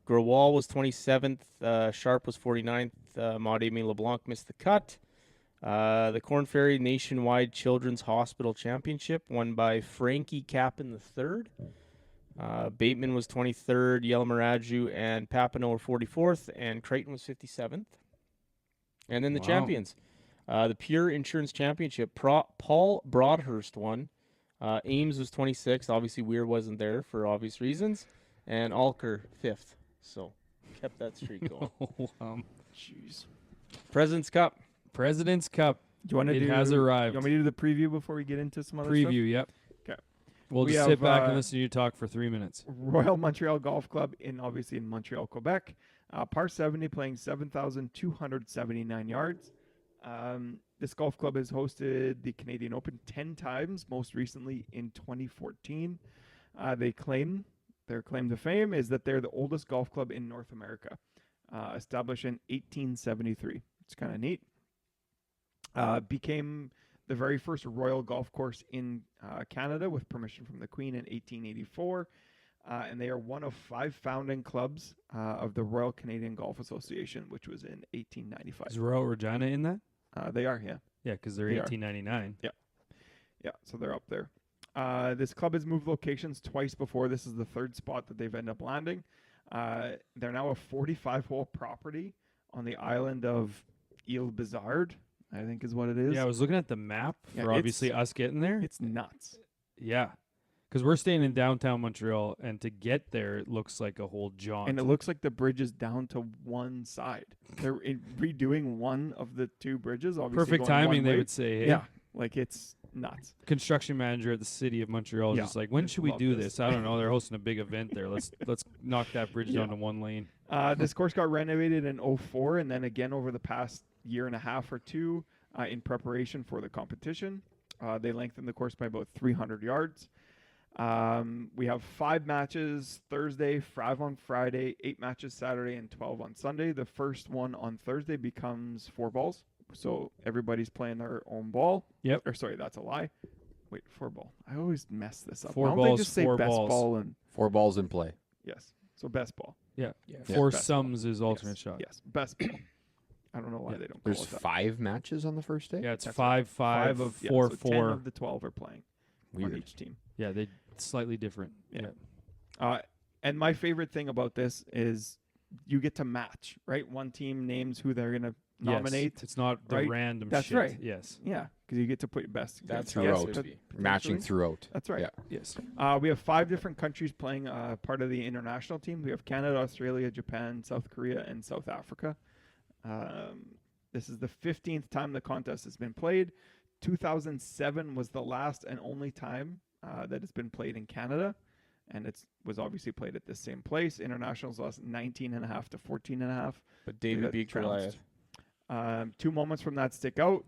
Grewal was 27th. Sharp was 49th. Maud-Amy LeBlanc missed the cut. The Corn Ferry Nationwide Children's Hospital Championship, won by Frankie Capin III. Bateman was 23rd. Yelamaraju and Papineau were 44th. And Creighton was 57th. And then the Wow. champions. The Pure Insurance Championship, Paul Broadhurst won. Ames was 26th. Obviously, Weir wasn't there for obvious reasons. And Alker 5th. So, kept that streak going. Jeez. President's Cup. President's Cup Do you want to It do? has arrived. You want me to do the preview before we get into some other stuff? preview. Yep. 'Kay. We'll We just have, sit back and listen to you talk for 3 minutes. Royal Montreal Golf Club obviously in Montreal, Quebec. Par 70 playing 7,279 yards. This golf club has hosted the Canadian Open 10 times, most recently in 2014. Their claim to fame is that they're the oldest golf club in North America, established in 1873. It's kind of neat. Became the very first royal golf course in Canada with permission from the Queen in 1884. And they are one of 5 founding clubs of the Royal Canadian Golf Association, which was in 1895. Is Royal Regina in that? They are, yeah. Yeah, because they're They are. 1899. Yeah, so they're up there. This club has moved locations twice before. This is the 3rd spot that they've ended up landing. They're now a 45-hole property on the island of Ile Bizarre, I think is what it is. Yeah, I was looking at the map Yeah, for obviously us getting there. It's nuts. Yeah, because we're staying in downtown Montreal, and to get there, it looks like a whole jaunt. And it looks like the bridge is down to one side. They're redoing one of the 2 bridges. Obviously Perfect going timing, one they way. would say. Hey? Yeah, it's nuts. Construction manager at the city of Montreal is Yeah, just like, when should we love do this. this? I don't know. They're hosting a big event there. Let's knock that bridge down Yeah. to 1 lane. This course got renovated in 2004 and then again over the past year and a half or 2 in preparation for the competition. They lengthened the course by about 300 yards. We have 5 matches Thursday, 5 on Friday, 8 matches Saturday, and 12 on Sunday. The first one on Thursday becomes 4 balls. So everybody's playing their own ball. Yep. Or sorry, that's a lie. Wait, 4 ball. I always mess this up. 4 Why don't they balls, just say 4 best balls. ball and 4 balls in play. yes. So best ball. Yeah. Yeah. Foursomes is alternate yes. shot. Yes, best ball. I don't know why Yeah. they don't There's call it that. 5 matches on the first day? Yeah, it's That's 5, 5 of 4, so 10 4. of the 12 are playing on Weird. each team. Yeah, they slightly different. Yeah. And my favorite thing about this is you get to match, right? One team names who they're going to Yes. nominate. It's not the right? random That's shit. right. Yes. Yeah, because you get to put your best. That's against how your it Throughout. should best, be. Matching potentially. throughout. That's right. Yeah. Yes. We have 5 different countries playing part of the international team. We have Canada, Australia, Japan, South Korea, and South Africa. This is the 15th time the contest has been played. 2007 was the last and only time that it's been played in Canada, and it was obviously played at this same place. Internationals lost 19.5 to 14.5. But They David got beat trounced. Goliath. 2 moments from that stick out.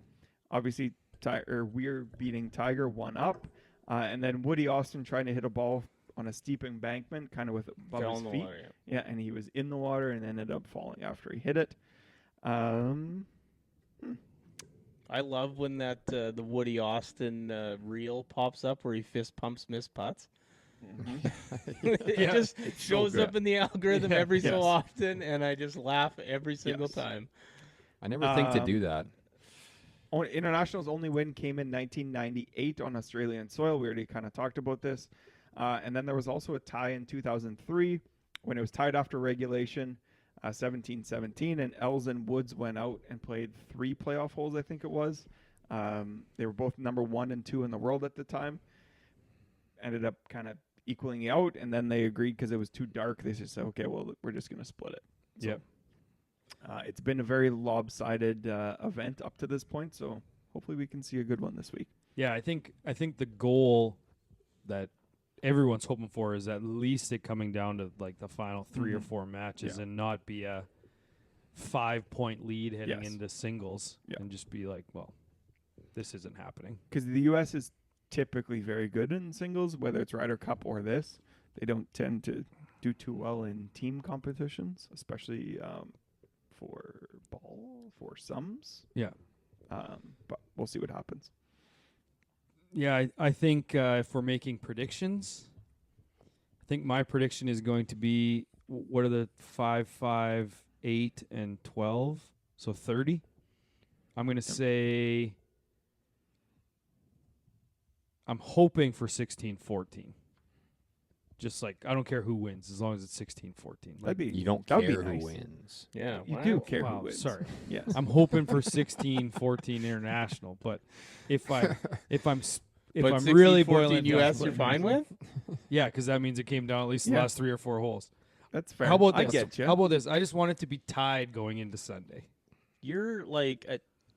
Obviously, Weir beating Tiger 1 up, and then Woody Austin trying to hit a ball on a steep embankment, kind of with above Fell his in the feet. water, yeah. Yeah, and he was in the water and ended up falling after he hit it. I love when that the Woody Austin reel pops up where he fist pumps missed putts. It just shows good. up in the algorithm every so Yes. often, and I just laugh every single Yes. time. I never think to do that. International's only win came in 1998 on Australian soil. We already kind of talked about this. And then there was also a tie in 2003. when it was tied after regulation, 17-17, and Els and Woods went out and played 3 playoff holes, I think it was. They were both number 1 and 2 in the world at the time. Ended up kind of equaling out, and then they agreed because it was too dark. They just said, okay, well, we're just going to split it. So, Yep. it's been a very lopsided event up to this point, so hopefully we can see a good one this week. Yeah, I think the goal that everyone's hoping for is at least it coming down to like the final 3 or 4 matches and not be a 5-point lead heading Yes. into singles Yeah. and just be like, well, this isn't happening. Because the U.S. is typically very good in singles, whether it's Ryder Cup or this. They don't tend to do too well in team competitions, especially for Foursomes. Yeah. But we'll see what happens. Yeah, I think if we're making predictions, I think my prediction is going to be what are the 5, 5, 8, and 12? So 30. I'm going to say I'm hoping for 16-14. Just like I don't care who wins as long as it's 16-14. Like, That'd be You don't that'd be care who nice. wins. Yeah. You wow. do care wow, who wins. sorry. Yes. I'm hoping for 16-14 international, but if I'm But really 16-14 boiling US down, you're fine with? yeah, because that means it came down at least the Yeah. last 3 or 4 holes. That's fair. How about I this? get you. How about this? I just want it to be tied going into Sunday. You're like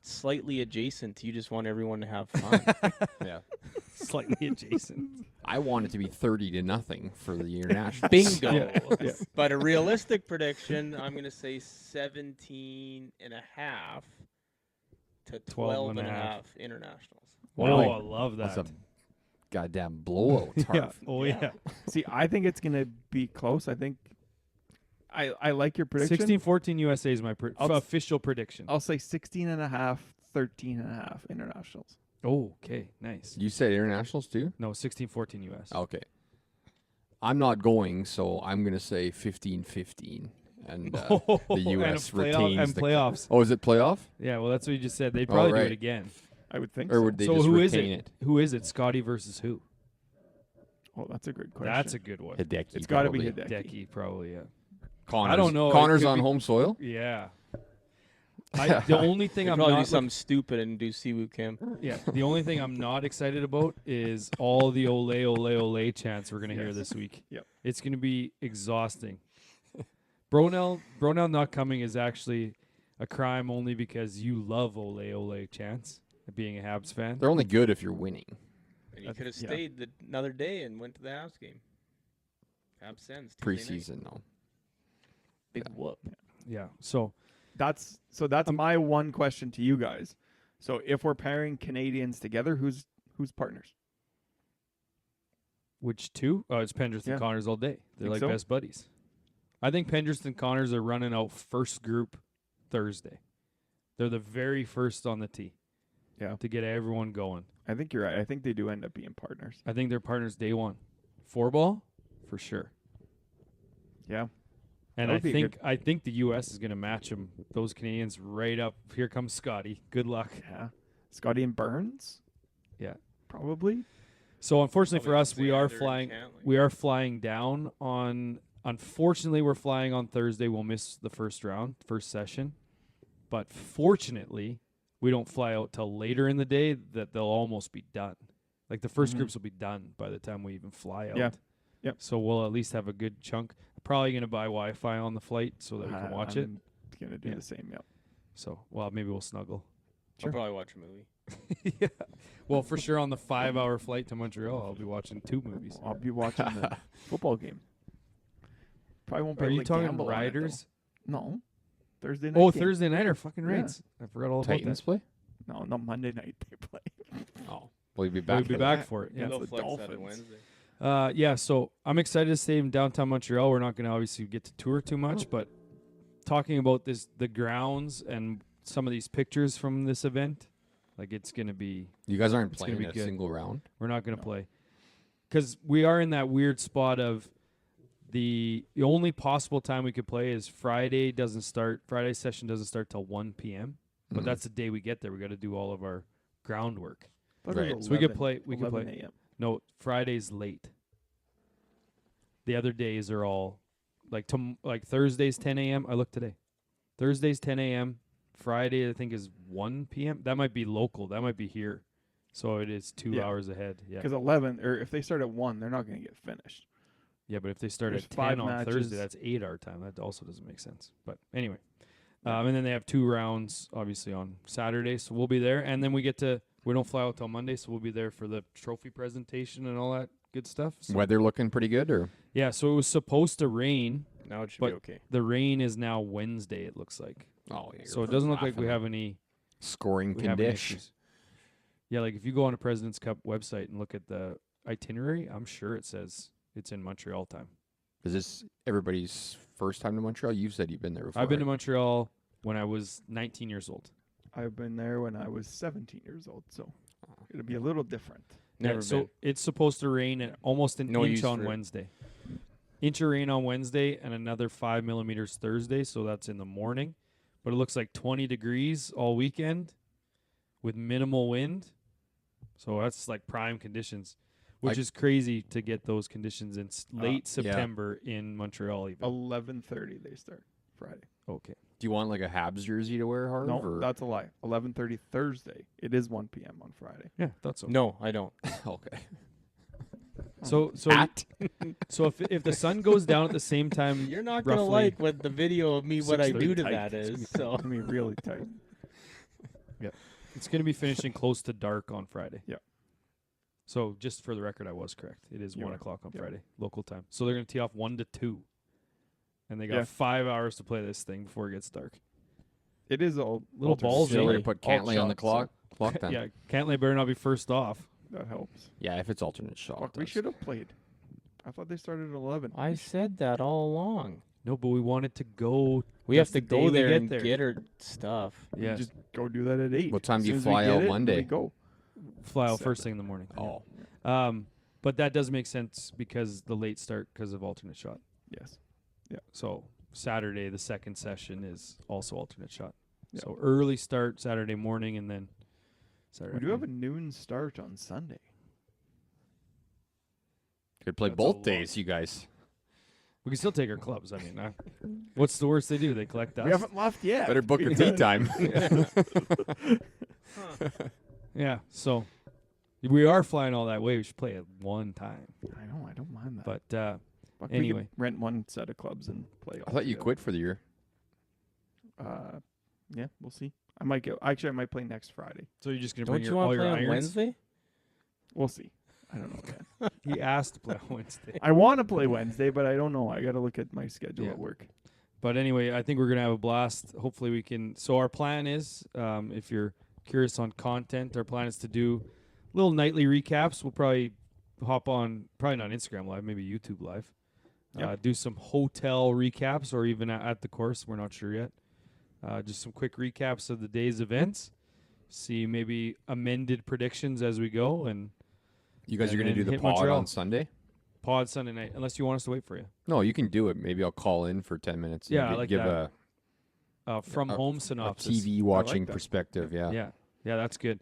slightly adjacent. You just want everyone to have fun. Yeah. Slightly adjacent. I want it to be 30-0 for the international. Bingo. Yeah. But a realistic prediction, I'm going to say 17 and a half to 12 and a half internationals. Oh, Wow. I love that. That's a goddamn blowout. yeah. Tarf. Oh yeah. See, I think it's going to be close. I think I like your prediction. 16-14 USA is my I'll- official prediction. I'll say 16 and a half, 13 and a half internationals. Oh, okay, nice. You said internationals too? No, 16-14 US. Okay. I'm not going, so I'm going to say 15-15. And the U.S. retains the playoffs. Oh, is it playoff? Yeah, well, that's what you just said. They'd probably do right. it again. I would think Or so. would they So just who is retain it? Who is it? Scotty versus who? Oh, that's a good question. That's a good one. Hideki. It's got to be probably. Hideki. Decky, probably. Yeah. Connors. I don't know. It Connors could on be- home soil? Yeah. The only thing They'd I'm probably do not something stupid and do Siwoo Kim. the only thing I'm not excited about is all the ole chants we're gonna hear Yes. this week. Yep. It's gonna be exhausting. Bronel not coming is actually a crime only because you love ole chants. Being a Habs fan. They're only good if you're winning. And you could have yeah. stayed another day and went to the Habs game. Habs sends Tuesday night. Preseason, though. Big whoop. Yeah. So That's my one question to you guys. So if we're pairing Canadians together, who's partners? which two? Oh, it's Pendrith Yeah. and Connors all day. They're Think like so? best buddies. I think Pendrith and Connors are running out first group Thursday. They're the very first on the tee. Yeah. To get everyone going. I think you're right. I think they do end up being partners. I think they're partners day one. 4-ball for sure. Yeah. And That I would be a think I think the U.S. is going to match them. Those Canadians right up. Here comes Scotty. Good luck. Yeah. Scotty and Burns? Yeah. Probably. So unfortunately for Probably us, say we are either flying. Cantley. We are flying down on. Unfortunately, we're flying on Thursday. We'll miss the first round, first session. But fortunately, we don't fly out till later in the day. That they'll almost be done. Like the 1st Mhm. groups will be done by the time we even fly out. Yeah. Yep. So we'll at least have a good chunk. Probably going to buy Wi-Fi on the flight so that we can watch it. I'm gonna do Yeah. the same. Yep. So, well, maybe we'll snuggle. Sure. I'll probably watch a movie. Yeah. Well, for sure on the 5-hour flight to Montreal, I'll be watching 2 movies. I'll be watching the football game. Probably won't be Are able you to talking gamble on it, Riders? though. No. Thursday night. Oh, game. Thursday night are fucking Yeah. Raids. I forgot all about Titans that. play? No, Monday night they play. Oh. Will you be We'll back? be for back that? for it. Yeah. Against They'll the flex that to Dolphins. Wednesday. Yeah, so I'm excited to stay in downtown Montreal. We're not going to obviously get to tour too much, but talking about the grounds and some of these pictures from this event, like it's going to be, You guys aren't It's gonna playing be a good. single round? we're not going to No. play. Because we are in that weird spot of the only possible time we could play is Friday session doesn't start till 1 p.m. But Mhm. that's the day we get there. We got to do all of our groundwork. Thought it was Right. So we could 11 play. We could 11 play. a.m. No, Friday's late. The other days are all like Thursday's 10 a.m. I looked today. Thursday's 10 a.m. Friday I think is 1 p.m. That might be local. That might be here. So it is 2 Yeah. hours ahead. Yeah. Because 11, or if they start at 1, they're not going to get finished. Yeah, but if they start There's at 10 5 on matches. Thursday, that's 8 our time. That also doesn't make sense. But anyway. And then they have 2 rounds, obviously, on Saturday. So we'll be there. And then we don't fly out till Monday, so we'll be there for the trophy presentation and all that good stuff. So, Weather looking pretty good, or yeah, so it was supposed to rain. Now it should But be okay. The rain is now Wednesday, it looks like. oh, yeah, So it doesn't look like we have any scoring we have any condition. issues. Yeah, like if you go on a President's Cup website and look at the itinerary, I'm sure it says it's in Montreal time. Is this everybody's first time to Montreal? You've said you've been there before. I've been to right? Montreal when I was 19 years old. I've been there when I was 17 years old, so it'll be a little different. Never so been. it's supposed to rain at almost an No inch use on for it. Wednesday. Inch of rain on Wednesday and another 5 millimeters Thursday, so that's in the morning. But it looks like 20 degrees all weekend with minimal wind. So that's like prime conditions, which is crazy to get those conditions in late yeah. September in Montreal even. 11:30 they start Friday. Okay. Do you want like a Habs jersey to wear, Harv? No, or? that's a lie. 11:30 Thursday. It is 1 p.m. on Friday. Yeah, that's okay. No, I don't. okay. So Hat? so if the sun goes down at the same time, You're not gonna roughly- like what the video of me what I 6:30 do to tight. that It's is. So It's going to be really tight. it's going to be finishing close to dark on Friday. Yeah. So just for the record, I was correct. It is You 1 are. o'clock on Yeah. Friday, local time. So they're going to tee off 1 to 2. And they got Yeah. 5 hours to play this thing before it gets dark. It is all Little alternate balls, So eh? we're shot. gonna put Alt Cantley on the shot, clock. Clock then. Yeah, Cantley better not be first off. so that helps. Yeah, if it's alternate shot. Fuck, we that's- should have played. I thought they started at 11. I said that all along. No, but we wanted to go. We That's have to the day go we there get and there. get our stuff. We Yeah, Just go do that at 8. What time As do you soon as we fly get out it, Monday? We go. fly out 7. first thing in the morning. Oh, But that does make sense because the late start because of alternate shot. Yes. So Saturday, the second session is also alternate shot. Yeah. So early start Saturday morning and then Saturday. We do have a afternoon. noon start on Sunday. could play That's a both lot. days, you guys. We can still take our clubs. I mean, what's the worst they do? They collect us. We haven't left yet. Better book your tea time. Yeah. So we are flying all that way. We should play it one time. I know. I don't mind that. But Fuck, we anyway. could rent one set of clubs and play. I all thought you together. quit for the year. Yeah, we'll see. I might go. Actually, I might play next Friday. so you're just gonna Don't bring you your, all want to your play on irons? Wednesday? We'll see. I don't know yet. He asked to play on Wednesday. I want to play Wednesday, but I don't know. I got to look at my schedule Yeah. at work. But anyway, I think we're gonna have a blast. Hopefully, we can. So our plan is, if you're curious on content, our plan is to do little nightly recaps. We'll probably hop on, probably not Instagram Live, maybe YouTube Live. Yep. Do some hotel recaps, or even at the course. We're not sure yet. Just some quick recaps of the day's events. See maybe amended predictions as we go, and You guys And are going to then do the hit pod Montreal. on Sunday? pod Sunday night. Unless you want us to wait for you. No, you can do it. Maybe I'll call in for 10 minutes. And Yeah, I like give that. From a- home a synopsis. TV watching that. perspective. Yeah. Yeah, that's good.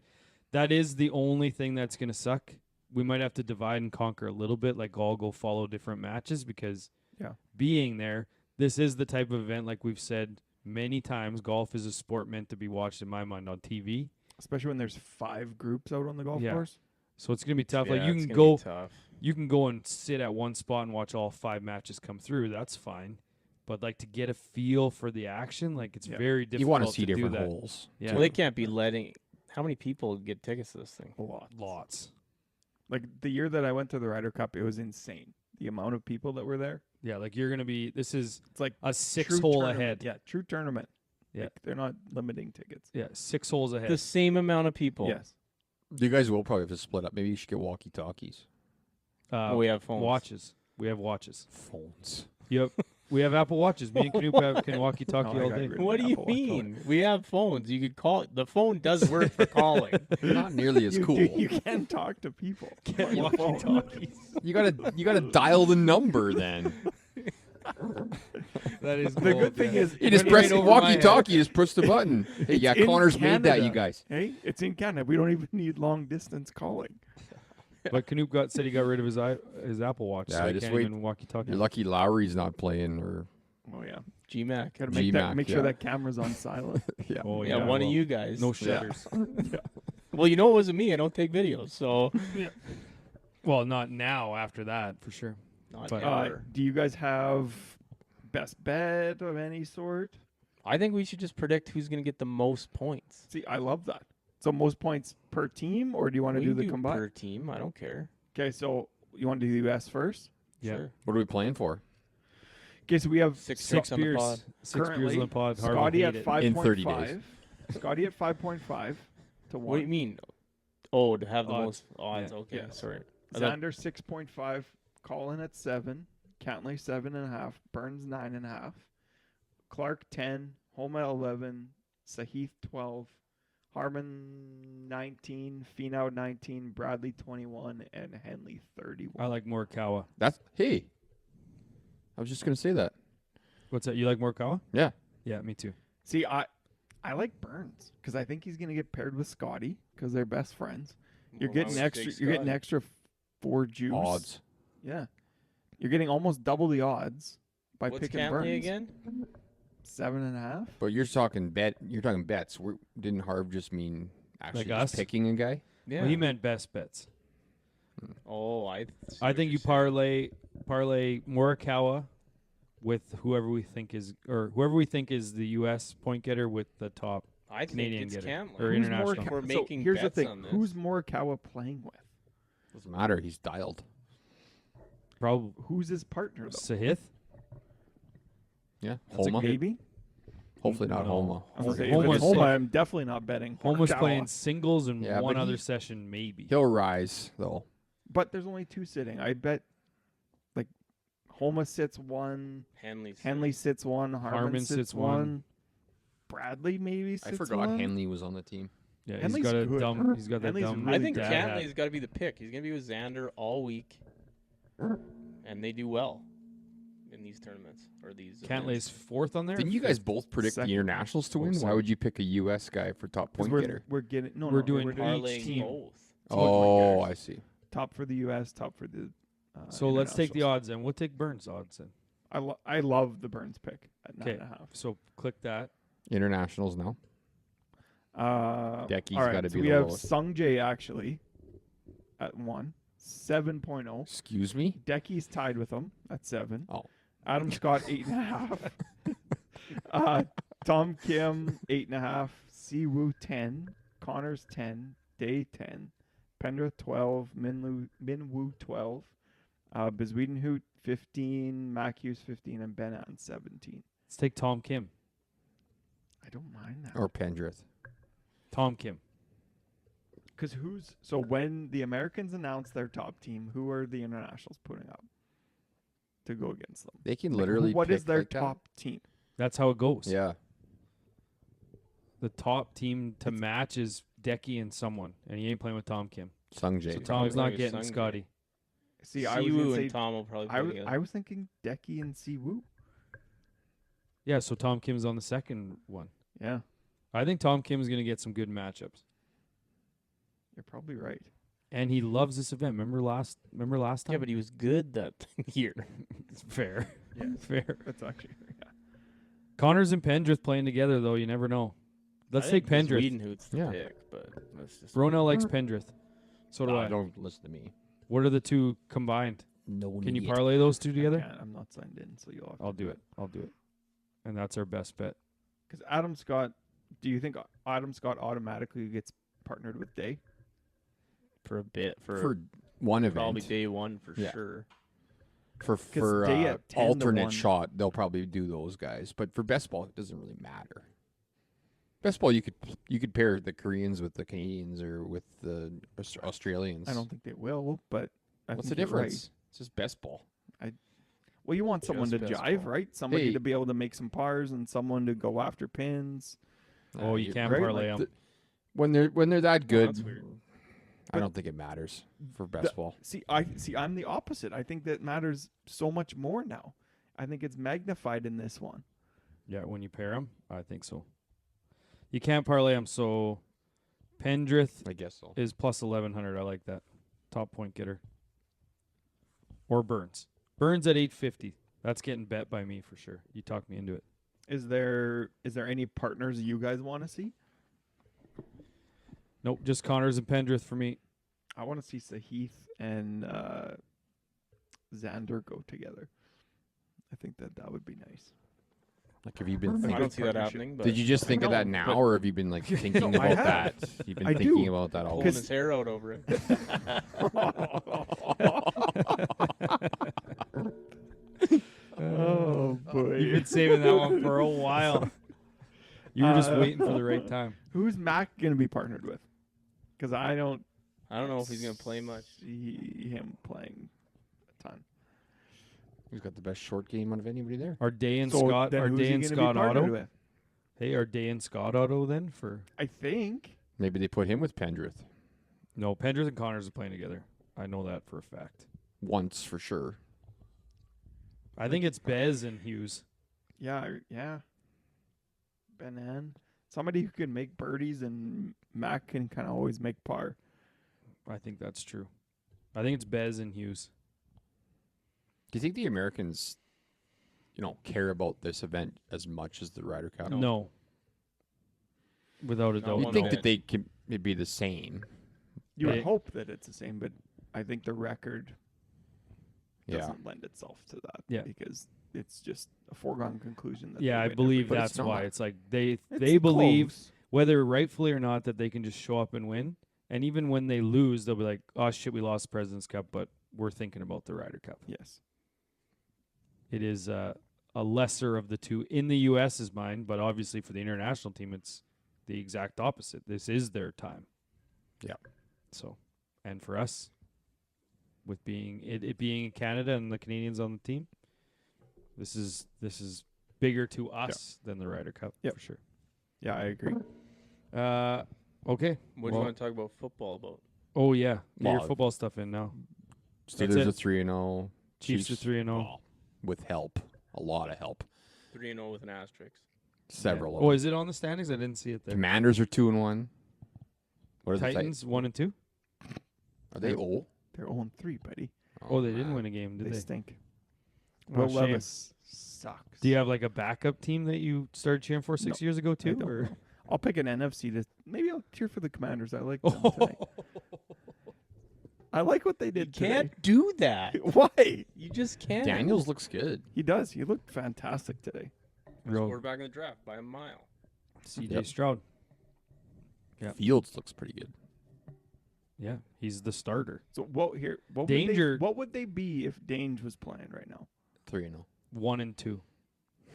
That is the only thing that's going to suck. We might have to divide and conquer a little bit, like all go follow different matches because Yeah. being there, this is the type of event, like we've said many times, golf is a sport meant to be watched, in my mind, on TV. Especially when there's 5 groups out on the golf Yeah. course. So it's going to be tough. Like Yeah, you it's can gonna go, be tough. you can go and sit at one spot and watch all 5 matches come through. That's fine. But like to get a feel for the action, like it's Yeah. very difficult You want to see do different that. holes. Yeah, Well, they can't be letting. How many people get tickets to this thing? A lot. lots. Like the year that I went to the Ryder Cup, it was insane. The amount of people that were there. Yeah, like you're going to be. This is It's like a 6 true hole tournament. ahead. Yeah, true tournament. Yeah. Like, they're not limiting tickets. Yeah, 6 holes ahead. The same amount of people. Yes. You guys will probably have to split up. Maybe you should get walkie-talkies. Oh, we have phones. Watches. We have watches. Phones. Yep. We have Apple Watches. Me and Canoop can walkie-talkie Oh, I all got day. rid of What do my you Apple Watch. mean? We have phones. You could call. The phone does work for calling. Not nearly as You, cool. you can talk to people. Get walkie-talkies. You gotta dial the number then. That is The gold, good thing yeah. is, You just when press you're- over my head. walkie-talkie. Just push the button. Hey, yeah, in Connor's made that, Canada. you guys. Hey, it's in Canada. We don't even need long distance calling. But Knoop said he got rid of his Apple Watch, Yeah, so he just can't wait. even walkie-talkie. You're lucky Lowry's not playing, or Oh yeah. GMAC. Gotta GMAC, make sure yeah. that camera's on silent. yeah. Oh Yeah, yeah, one well, of you guys. no shutters. Well, you know it wasn't me. I don't take videos, so Well, not now. After that, for sure. not But, ever. Do you guys have best bet of any sort? I think we should just predict who's going to get the most points. See, I love that. So most points per team, or do you want to We do can the do combined? per team. I don't care. Okay, so you want to do the US first? Yeah. Sure. What are we playing for? Okay, so we have Six Six on the beers. pod. 6 beers currently on the pod. Harvey Scotty hate at it. 5.5. In 30 days. Scotty at 5.5 to 1. What do you mean? Oh, to have the Odds. most odds. Yeah. Okay, Yes. sorry. I thought- Xander 6.5, Colin at 7, Cantley 7.5, Burns 9.5, Clark 10, Homa 11, Sahith 12, Harmon 19, Finau 19, Bradley 21, and Henley 31. I like Morikawa. Hey, I was just gonna say that. What's that? You like Morikawa? Yeah. Yeah, me too. See, I like Burns because I think he's gonna get paired with Scotty because they're best friends. You're Well, I getting would extra. take You're getting Scott. extra 4 juice. Odds. Yeah, you're getting almost double the odds by What's picking Cantley Burns. again? 7.5. But you're talking bets. Didn't Harv just mean actually Like just us? picking a guy? Yeah. Well, he meant best bets. Oh, I. see I what think you're you saying. parlay Morikawa with whoever we think is the U.S. point getter with the top. I think Canadian it's getter. Cantley. Or Who's international. We're so making here's the bets thing: on this. who's Morikawa playing with? Doesn't matter. He's dialed. Probably Who's his partner though? Sahith. Yeah. That's a Homa. Maybe. Hopefully not No. Homa. I was gonna say, if Homa's it's Homa, sick. I'm definitely not betting. Homa's Morikawa. playing singles and Yeah, one but other he- session maybe. He'll rise though. But there's only 2 sitting. I bet, like, Homa sits 1, Henley sits 1, Harmon sits 1, Bradley maybe sits I forgot 1. Henley was on the team. Yeah, Henley's he's got a good. dumb. He's got that Henley's dumb. really I think good. dad hat. Cantley's got to be the pick. He's going to be with Xander all week, and they do well in these tournaments or these. Cantlay's fourth on there. Didn't you guys both predict Second. the internationals to win? Why second. would you pick a U.S. guy for top 'Cause point getter? we're getting no, We're no, doing we're each parlaying team. both. Oh, getters. I see. top for the U.S., top for the. So let's take the internationals. odds then. We'll take Burns odds then. I love the Burns pick at 'Kay. 9.5. So click that. Internationals now. Decky's all right, gotta so be we the have lowest. Sungjae actually at 1, 7.0. Excuse me. Decky's tied with him at 7. Oh. Adam Scott 8.5. Tom Kim 8.5. Siwoo 10. Connors 10. Day 10. Pendra 12. Minwoo 12. Biswedenhout 15. Mac Hughes 15. And Ben An 17. Let's take Tom Kim. I don't mind that. Or Pendrith. Tom Kim. Because when the Americans announce their top team, who are the internationals putting up to go against them? They can Like, literally what is pick their like that. top team? That's how it goes. Yeah. The top team to match is Decky and someone, and he ain't playing with Tom Kim. Sungjae. So Tom- Tom's not playing with getting Sungjae. Scotty. See, I was Siwoo gonna and say Tom will probably play together. I was thinking Decky and Siwoo. Yeah, so Tom Kim's on the second one. Yeah, I think Tom Kim's going to get some good matchups, you're probably right. and he loves this event. Remember last time? Yeah, but he was good that year. It's fair. Yes, Fair. that's actually yeah. Connors and Pendrith playing together though. You never know. Let's take Pendrith. Wiedenhout's the Yeah. pick, but that's just Bronel likes Pendrith. So do I. Don't listen to me. What are the two combined? No. Can you parlay those two I together? can't, I'm not signed in, so you'll have to I'll do it. I'll do it. And that's our best bet. Because Adam Scott, do you think Adam Scott automatically gets partnered with Day? for a bit For one event. probably day one for Yeah. sure. For Day at 10 to alternate 1. shot, they'll probably do those guys. But for best ball, it doesn't really matter. Best ball, you could pair the Koreans with the Canadians or with the Australians. I don't think they will, but I What's the think you're right. difference? It's just best ball. Well, you want someone to Just jive, baseball. right? Somebody Hey. to be able to make some pars and someone to go after pins. Oh, you can't right, parlay like them. When they're that good. that's weird. I don't think it matters for best ball. I'm the opposite. I think that matters so much more now. I think it's magnified in this one. Yeah, when you pair them, I think so. You can't parlay them, so Pendrith I guess so. is plus 1,100. I like that. top point getter. Or Burns. Burns at 850. That's getting bet by me for sure. You talked me into it. Is there any partners you guys want to see? Nope, just Connors and Pendrith for me. I want to see Sahith and Xander go together. I think that would be nice. Like, have you been I thinking? don't see that partnership. happening. But Did you just think of No, that now, but- or have you been like thinking No, I about have. that? You've been I thinking do. about that all pulling week. his hair out over it? Oh boy. You've been saving that one for a while. You were just waiting for the right time. Who's Mac gonna be partnered with? Because I don't I don't know if he's gonna play much. see him playing a ton. Who's got the best short game out of anybody there? Are Day and So Scott? then Are who's Day he and gonna be Scott partnered Auto? with? Hey, are Day and Scott Auto then for? I think. Maybe they put him with Pendrith No, Pendrith and Connors are playing together. I know that for a fact. once for sure. I think it's Bez and Hughes. Yeah. Benan. Somebody who can make birdies and Mac can kind of always make par. I think that's true. I think it's Bez and Hughes. Do you think the Americans, care about this event as much as the Ryder Cup? No. Without a No, doubt. You one think bit. that they can it'd be the same? You would They- hope that it's the same, but I think the record Yeah. doesn't lend itself to that. Yeah. Because it's just a foregone conclusion. That Yeah, they I win believe every- But it's that's why. not. It's like they It's believe, close. whether rightfully or not, that they can just show up and win. And even when they lose, they'll be like, "Oh shit, we lost the President's Cup, but we're thinking about the Ryder Cup." Yes. It is a lesser of the two in the U.S.'s mind, but obviously for the international team, it's the exact opposite. This is their time. Yeah. So, and for us, with being it being in Canada and the Canadians on the team, this is bigger to us than the Ryder Cup Yep. for sure. Yeah, I agree. Okay. What do you Well- want to talk about football about? Oh yeah, get your Well, football stuff in now. Steelers it. are 3-0. Chiefs are 3-0. with help, a lot of help. 3-0 with an asterisk. Several of Oh, them. is it on the standings? I didn't see it there. Commanders are 2-1. What are the Titans 1 and 2. Are they old? They're 0-3, buddy. Oh, they didn't man. win a game, did They they? stink. Oh, Will shame. Levis sucks. Do you have like a backup team that you started cheering for 6 years ago I too? don't Or know. I'll pick an NFC to maybe I'll cheer for the Commanders. I like them today. I like what they You did can't do that. today. Why? You just can't. Daniels looks good. He does. He looked fantastic today. Real Quarterback in the draft by a mile. CJ Yep. Stroud? Yeah. Fields looks pretty good. Yeah, he's the starter. So what here? What Danger- Would what would they be if Dange was playing right now? 3-0. 1 and 2.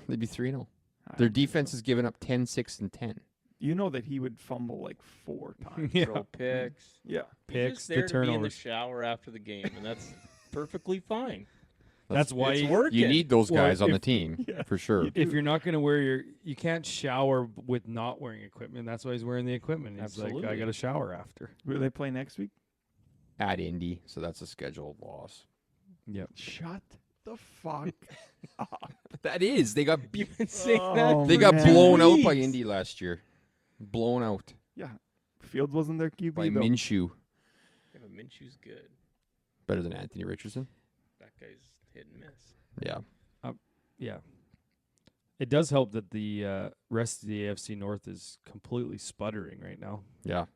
They'd be 3-0. I Their don't think defense so. has given up 10, 6, and 10. You know that he would fumble like 4 times. Yeah. Throw picks. Yeah. He's Picks, just the there to be in the turnovers. shower after the game, and that's perfectly fine. That's why It's you- working. You need those Well, guys on the if- team, Yeah. for sure. You if do. you're not going to wear you can't shower with not wearing equipment. That's why he's wearing the equipment. He's like, I Absolutely. got to shower after. Will they play next week? At Indy, so that's a scheduled loss. Yep. Shut the fuck up. That is. They got You've been saying Oh, that. they got man. blown out by Weeks. Indy last year. Blown out Yeah. Fields wasn't their QB by though. Minshew. Yeah, but Minshew's good. Better than Anthony Richardson. That guy's hit and miss. Yeah. Yeah. It does help that the rest of the AFC North is completely sputtering right now. Yeah.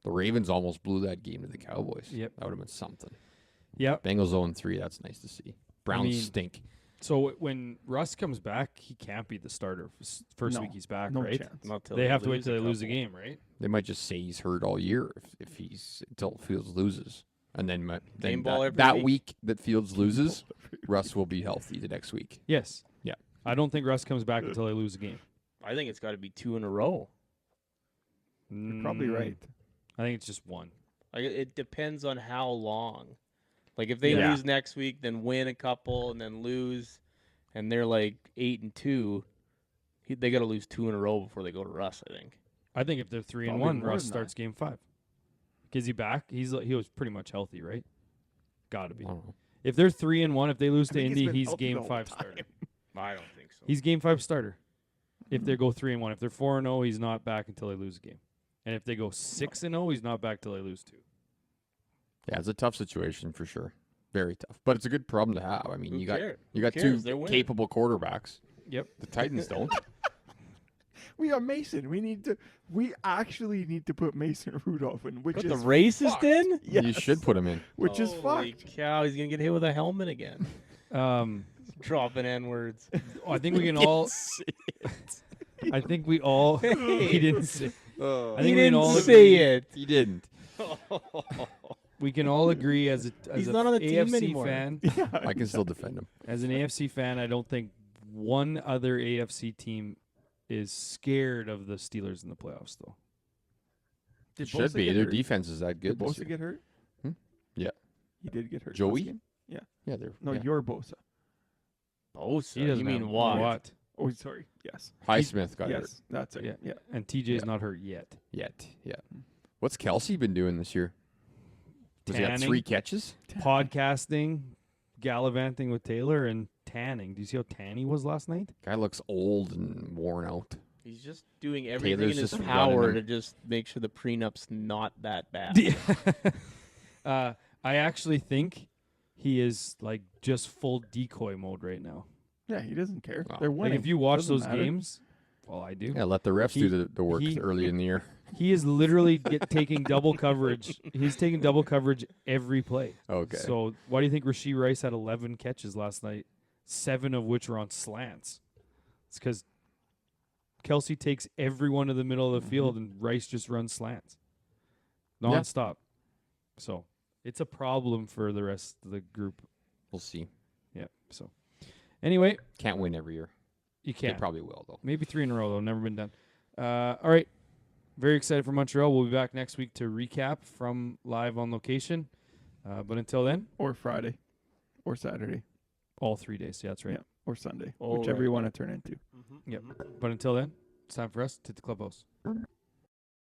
The Ravens almost blew that game to the Cowboys. Yep. That would have been something. Yep. Bengals 0-3. That's nice to see. Browns mean, stink. So when Russ comes back, he can't be the starter first No. week he's back, No right? chance. Not till They have to wait lose till a they lose a couple. game, right? They might just say he's hurt all year if he's until Fields loses, and then Game ball every that week. week that Fields loses, Russ will be healthy the next week. Yes. Yeah. I don't think Russ comes back until they lose a game. I think it's got to be 2 in a row. You're probably Mm, right. I think it's just one. Like it depends on how long. Like if they Yeah. lose next week, then win a couple, and then lose, and they're like 8-2. They got to lose 2 in a row before they go to Russ. I think. I think if they're 3 and Probably 1, more Russ than starts game 5. Is he back? He was pretty much healthy, right? Got to be. I don't know. If they're 3 and 1, if they lose I to think he's Indy, been he's healthy the game whole 5 time. starter. I don't think so. He's game 5 starter. If they go 3 and 1, if they're 4 and 0, he's not back until they lose a game. And if they go 6 and 0, he's not back till they lose 2. Yeah, it's a tough situation for sure. Very tough, but it's a good problem to have. I mean, Who you got cares? you Who got two cares? They're winning. capable quarterbacks. Yep. The Titans don't. We got Mason. We actually need to put Mason Rudolph in, which Put is the racist fucked. in? You Yes. should put him in. Which is Holy fucked. cow, he's gonna get hit with a helmet again. Dropping N words. I think we can all. I think we all. He didn't say. I think He we can didn't all say agree, it. He didn't. we can all agree as He's a not on the team AFC anymore. fan. Yeah, I can still defend him. As an AFC fan, I don't think one other AFC team is scared of the Steelers in the playoffs, though. Did Should Bosa be. get Their hurt? defense is that Did good this Bosa year. get hurt? Hmm? Yeah. He did get hurt. Joey? last game? Yeah, they're No, yeah. your Bosa. Bosa. He doesn't You mean have what? Oh, sorry. Yes. Highsmith got hurt Yes, that's it. Yeah. Yeah. And TJ's Yeah. not hurt yet. yet. Yeah. What's Kelsey been doing this year? Has he got Tanning. 3 catches? Podcasting, gallivanting with Taylor, and tanning. Do you see how tan he was last night? Guy looks old and worn out. He's just doing everything Taylor's in his just power running to him. just make sure the prenup's not that bad. I actually think he is like just full decoy mode right now. Yeah, he doesn't care. Wow. They're Like winning. if you watch Doesn't those matter. games, well, I do. Yeah, let the refs He- do the work he- early in the year. He is literally taking double coverage. He's taking double coverage every play. Okay. So why do you think Rashee Rice had 11 catches last night, 7 of which were on slants? It's because Kelsey takes everyone to the middle of the field and Rice just runs slants Yeah. nonstop. So it's a problem for the rest of the group. We'll see. Yeah. So anyway, Can't win every year. you They can. probably will, though. Maybe 3 in a row, though. Never been done. All right. Very excited for Montreal. We'll be back next week to recap from live on location. But until then, Or Friday. Or Saturday. all 3 days. Yeah, that's right. Yeah. Or Sunday. All whichever right. you want to turn into. Yep. But until then, it's time for us to hit the clubhouse.